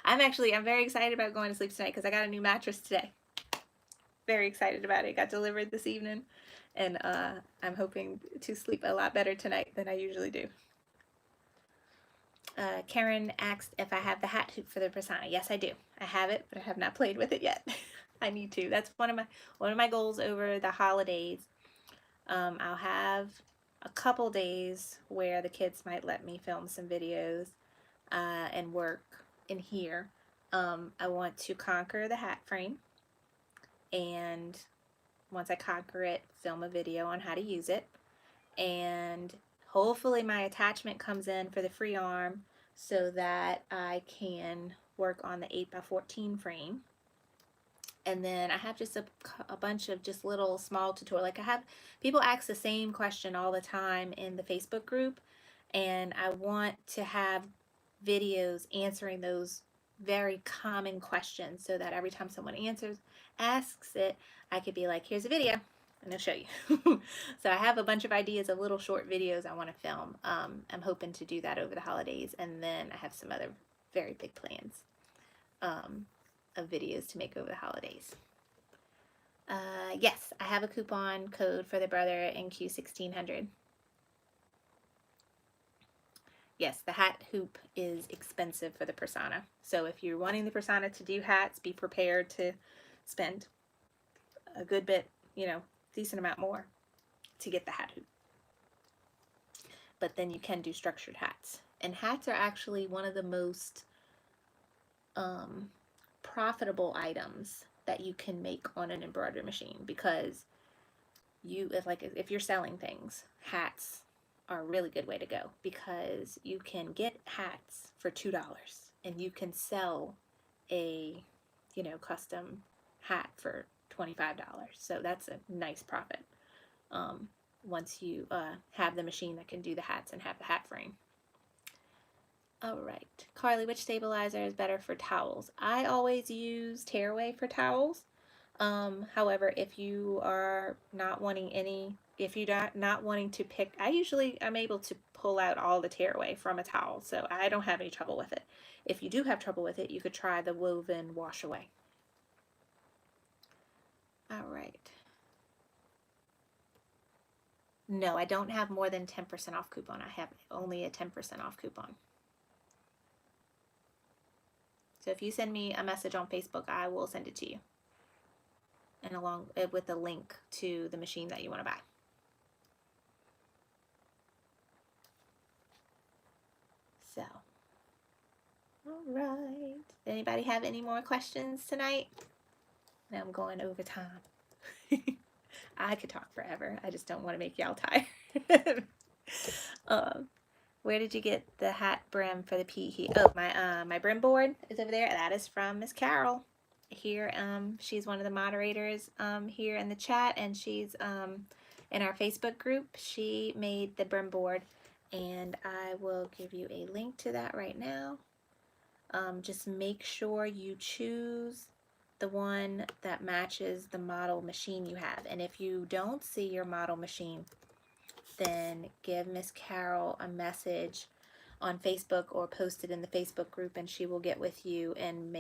I'm very excited about going to sleep tonight because I got a new mattress today. Very excited about it. It got delivered this evening, and I'm hoping to sleep a lot better tonight than I usually do. Karen asked if I have the hat hoop for the Persona. Yes, I do. I have it, but I have not played with it yet. I need to. That's one of my goals over the holidays. I'll have a couple days where the kids might let me film some videos and work in here. I want to conquer the hat frame, and once I conquer it, film a video on how to use it, and hopefully my attachment comes in for the free arm so that I can work on the 8x14 frame. And then I have just a bunch of just little small tutorials. Like I have people ask the same question all the time in the Facebook group, and I want to have videos answering those very common questions so that every time someone asks it, I could be like, here's a video and I'll show you. So I have a bunch of ideas of little short videos I want to film. I'm hoping to do that over the holidays, and then I have some other very big plans of videos to make over the holidays. Yes, I have a coupon code for the Brother NQ1600. Yes, the hat hoop is expensive for the Persona. So if you're wanting the Persona to do hats, be prepared to spend a good bit, decent amount more to get the hat hoop. But then you can do structured hats. And hats are actually one of the most profitable items that you can make on an embroidery machine, because if you're selling things, hats are a really good way to go, because you can get hats for $2 and you can sell a custom hat for $25. So that's a nice profit once you have the machine that can do the hats and have the hat frame. All right, Carly, which stabilizer is better for towels? I always use tearaway for towels. However, if you are not wanting if you're not wanting to pick, I'm able to pull out all the tearaway from a towel, so I don't have any trouble with it. If you do have trouble with it, you could try the woven wash away. All right. No, I don't have more than 10% off coupon. I have only a 10% off coupon. So if you send me a message on Facebook, I will send it to you, and along with a link to the machine that you want to buy. So, all right. Anybody have any more questions tonight? Now I'm going over time. I could talk forever. I just don't want to make y'all tired. Where did you get the hat brim for the P? Oh, my brim board is over there. That is from Miss Carol. Here, she's one of the moderators here in the chat, and she's in our Facebook group. She made the brim board, and I will give you a link to that right now. Just make sure you choose the one that matches the model machine you have. And if you don't see your model machine, then give Miss Carol a message on Facebook or post it in the Facebook group, and she will get with you and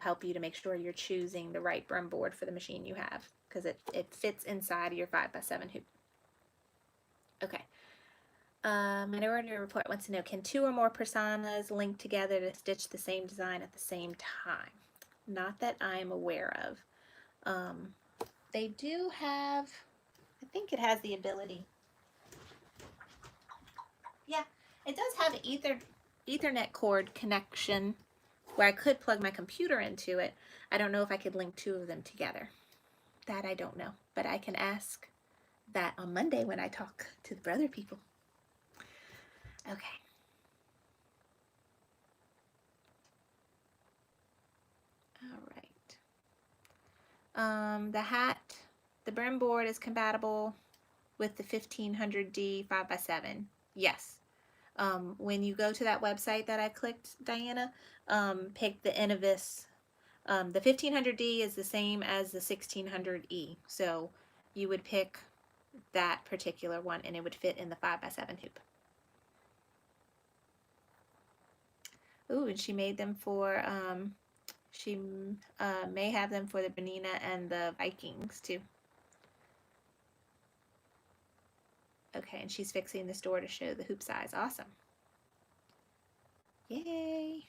help you to make sure you're choosing the right brim board for the machine you have, because it fits inside of your 5x7 hoop. Okay. Minority Report wants to know, can 2 or more personas link together to stitch the same design at the same time? Not that I'm aware of. They do have, I think it has the ability. Yeah, it does have an Ethernet cord connection where I could plug my computer into it. I don't know if I could link 2 of them together. That I don't know, but I can ask that on Monday when I talk to the brother people. Okay. All right. The hat, the brim board is compatible with the 1500D 5x7. Yes. When you go to that website that I clicked, Diana, pick the Innovis. The 1500D is the same as the 1600E. So you would pick that particular one and it would fit in the 5x7 hoop. Ooh, and she made them for, she may have them for the Benina and the Vikings too. Okay, and she's fixing this door to show the hoop size. Awesome. Yay.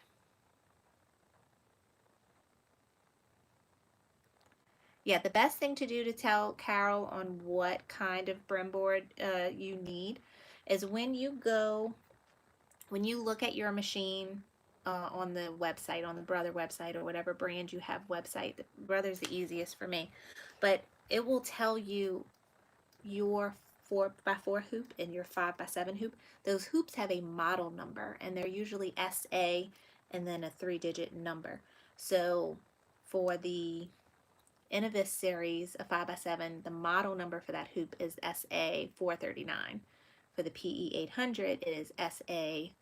Yeah, the best thing to do to tell Carol on what kind of brim board you need is when you look at your machine on the website, on the Brother website or whatever brand you have website. The Brother's the easiest for me, but it will tell you your 4x4 hoop and your 5x7 hoop. Those hoops have a model number and they're usually SA and then a 3-digit number. So for the Innovis series, a 5x7, the model number for that hoop is SA 439. For the PE 800, it is SA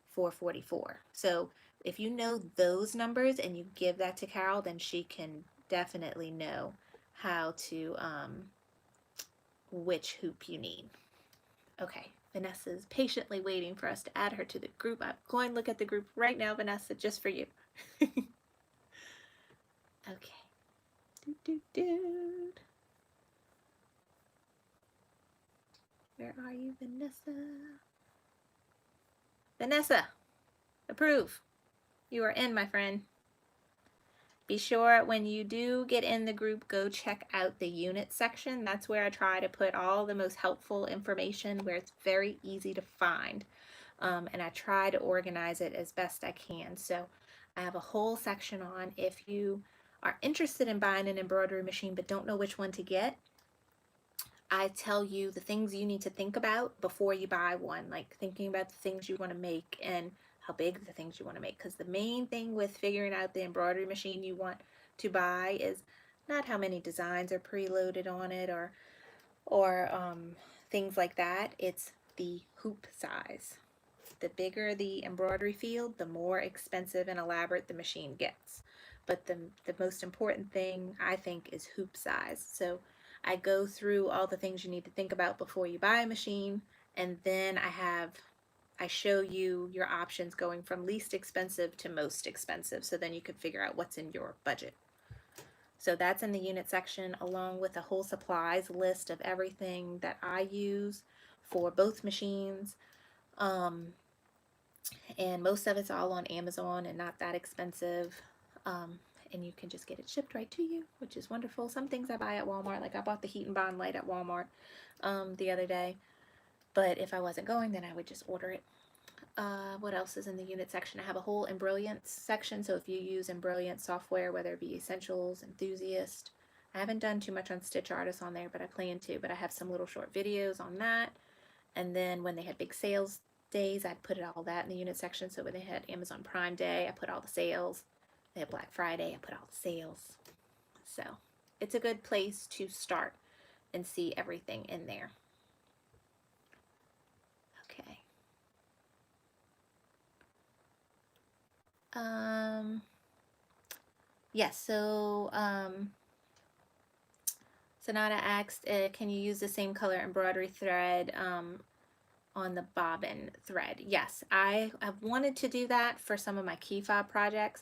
444. So if you know those numbers and you give that to Carol, then she can definitely know how to, which hoop you need. Okay, Vanessa's patiently waiting for us to add her to the group. I'm going to look at the group right now, Vanessa, just for you. Okay. Where are you, Vanessa? Vanessa, approve. You are in, my friend. Be sure when you do get in the group, go check out the unit section. That's where I try to put all the most helpful information where it's very easy to find. And I try to organize it as best I can. So I have a whole section on if you are interested in buying an embroidery machine but don't know which one to get. I tell you the things you need to think about before you buy one, like thinking about the things you want to make and how big the things you want to make. Because the main thing with figuring out the embroidery machine you want to buy is not how many designs are preloaded on it or things like that. It's the hoop size. The bigger the embroidery field, the more expensive and elaborate the machine gets. But the most important thing, I think, is hoop size. So I go through all the things you need to think about before you buy a machine, and then I show you your options going from least expensive to most expensive, so then you can figure out what's in your budget. So that's in the unit section, along with a whole supplies list of everything that I use for both machines. And most of it's all on Amazon and not that expensive. And you can just get it shipped right to you, which is wonderful. Some things I buy at Walmart, like I bought the heat and bond light at Walmart the other day. But if I wasn't going, then I would just order it. What else is in the unit section? I have a whole Embrilliance section. So if you use Embrilliance software, whether it be Essentials, Enthusiast, I haven't done too much on Stitch Artist on there, but I plan to. But I have some little short videos on that. And then when they had big sales days, I'd put all that in the unit section. So when they had Amazon Prime Day, I put all the sales. They had Black Friday, I put all the sales. So it's a good place to start and see everything in there. Okay. Yes, so Sonata asked, can you use the same color embroidery thread on the bobbin thread? Yes, I have wanted to do that for some of my key fob projects.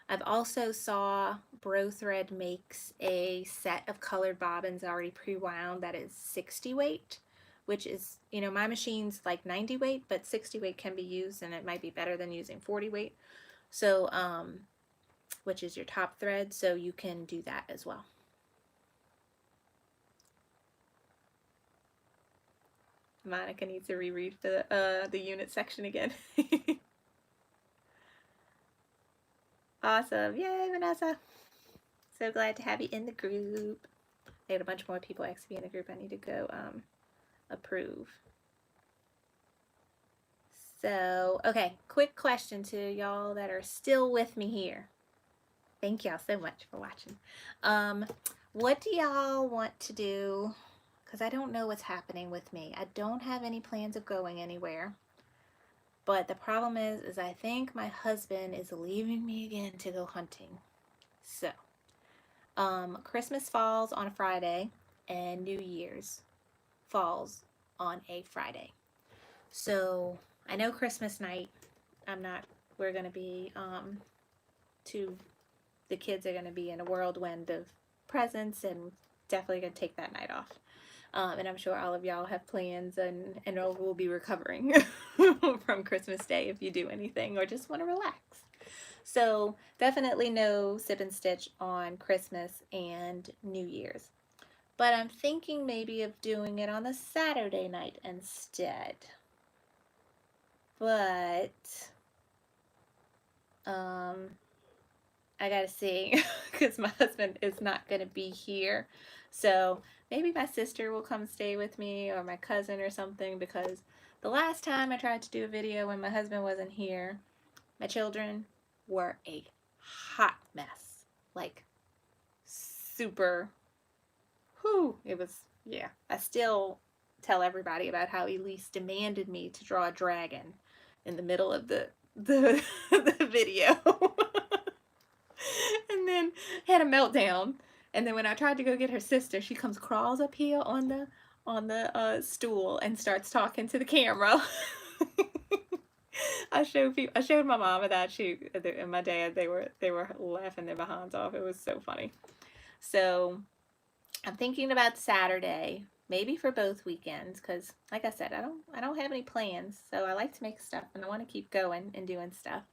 I've also saw Bro Thread makes a set of colored bobbins already pre-wound that is 60 weight, which is, you know, my machine's like 90 weight, but 60 weight can be used and it might be better than using 40 weight. So, which is your top thread, so you can do that as well. Monica needs to reread the unit section again. Awesome. Yay, Vanessa. So glad to have you in the group. I had a bunch more people actually in the group. I need to go approve. So, okay, quick question to y'all that are still with me here. Thank y'all so much for watching. What do y'all want to do? Because I don't know what's happening with me. I don't have any plans of going anywhere. But the problem is I think my husband is leaving me again to go hunting. So, Christmas falls on a Friday and New Year's falls on a Friday. So, I know Christmas night, we're going to be, the kids are going to be in a whirlwind of presents and definitely going to take that night off. And I'm sure all of y'all have plans and will be recovering from Christmas Day if you do anything or just want to relax. So definitely no sip and stitch on Christmas and New Year's. But I'm thinking maybe of doing it on the Saturday night instead. But I gotta see because my husband is not gonna be here. So maybe my sister will come stay with me or my cousin or something, because the last time I tried to do a video when my husband wasn't here, my children were a hot mess. Like super, it was, yeah. I still tell everybody about how Elise demanded me to draw a dragon in the middle of the the video. And then had a meltdown. And then when I tried to go get her sister, she crawls up here on the stool and starts talking to the camera. I showed my mom that and my dad. They were laughing their behinds off. It was so funny. So I'm thinking about Saturday, maybe for both weekends, because like I said, I don't have any plans. So I like to make stuff and I want to keep going and doing stuff.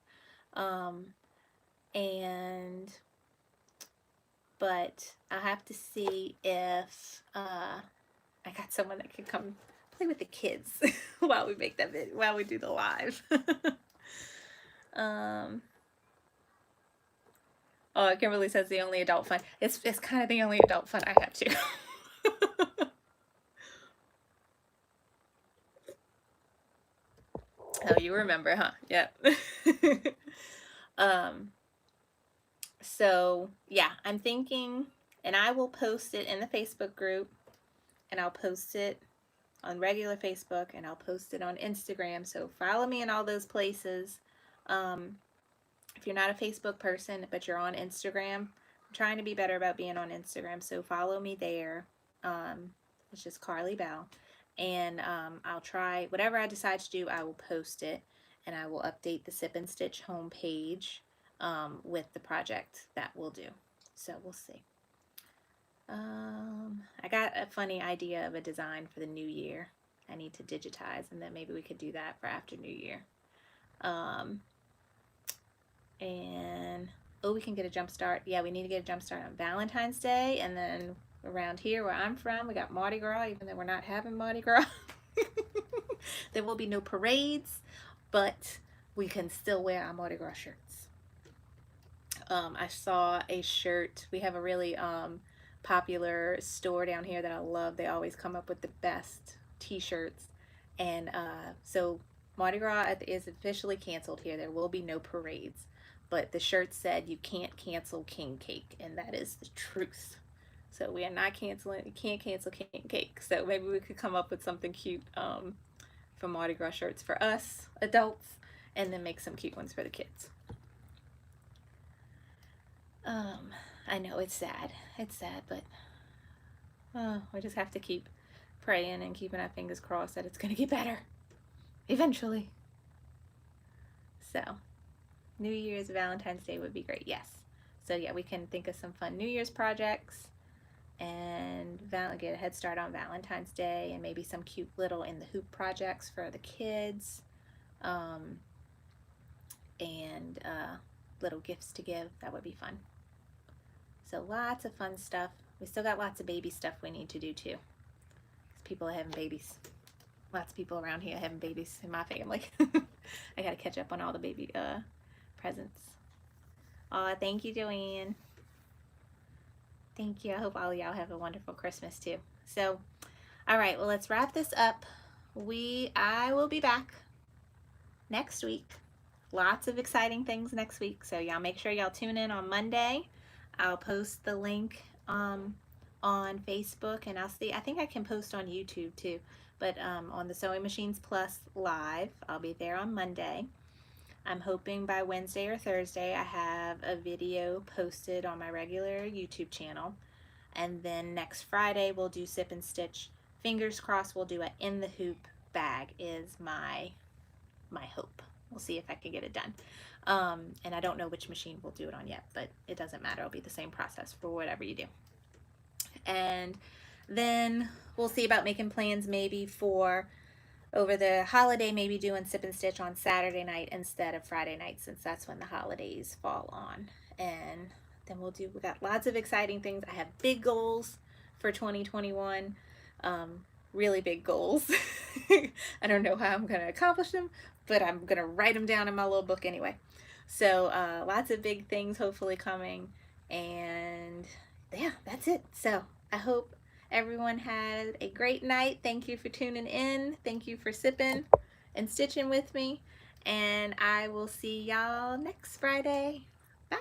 But I have to see if I got someone that can come play with the kids while we make that video, while we do the live. Oh, Kimberly says the only adult fun. It's kind of the only adult fun I have too. Oh, you remember, huh? Yep. So yeah, I'm thinking, and I will post it in the Facebook group, and I'll post it on regular Facebook, and I'll post it on Instagram. So follow me in all those places. If you're not a Facebook person, but you're on Instagram, I'm trying to be better about being on Instagram. So follow me there. It's just Carly Bell. And I'll try, whatever I decide to do, I will post it. And I will update the Sip and Stitch homepage with the project that we'll do. So we'll see. I got a funny idea of a design for the new year. I need to digitize, and then maybe we could do that for after New Year. And oh, we can get a jump start. Yeah, we need to get a jump start on Valentine's Day, and then around here where I'm from, we got Mardi Gras, even though we're not having Mardi Gras. There will be no parades, but we can still wear our Mardi Gras shirts. I saw a shirt. We have a really popular store down here that I love. They always come up with the best t-shirts. And so Mardi Gras is officially canceled here. There will be no parades. But the shirt said you can't cancel king cake, and that is the truth. So we are not canceling, you can't cancel king cake. So maybe we could come up with something cute for Mardi Gras shirts for us adults, and then make some cute ones for the kids. I know it's sad. It's sad, but we just have to keep praying and keeping our fingers crossed that it's going to get better eventually. So New Year's, Valentine's Day would be great. Yes. So yeah, we can think of some fun New Year's projects and get a head start on Valentine's Day, and maybe some cute little in the hoop projects for the kids, and little gifts to give. That would be fun. So lots of fun stuff. We still got lots of baby stuff we need to do too, because people are having babies. Lots of people around here having babies in my family. I gotta catch up on all the baby presents. Oh, thank you, Joanne. Thank you. I hope all of y'all have a wonderful Christmas too. So, all right, well, let's wrap this up. I will be back next week. Lots of exciting things next week. So y'all make sure y'all tune in on Monday. I'll post the link on Facebook, and I'll see, I think I can post on YouTube too, but on the Sewing Machines Plus Live, I'll be there on Monday. I'm hoping by Wednesday or Thursday I have a video posted on my regular YouTube channel, and then next Friday we'll do Sip and Stitch. Fingers crossed we'll do a In the Hoop bag is my hope. We'll see if I can get it done. And I don't know which machine we'll do it on yet, but it doesn't matter. It'll be the same process for whatever you do. And then we'll see about making plans maybe for over the holiday, maybe doing Sip and Stitch on Saturday night instead of Friday night, since that's when the holidays fall on. And then we got lots of exciting things. I have big goals for 2021. Really big goals. I don't know how I'm going to accomplish them, but I'm going to write them down in my little book anyway. So lots of big things hopefully coming, and yeah, that's it. So I hope everyone had a great night. Thank you for tuning in. Thank you for sipping and stitching with me, and I will see y'all next Friday. Bye.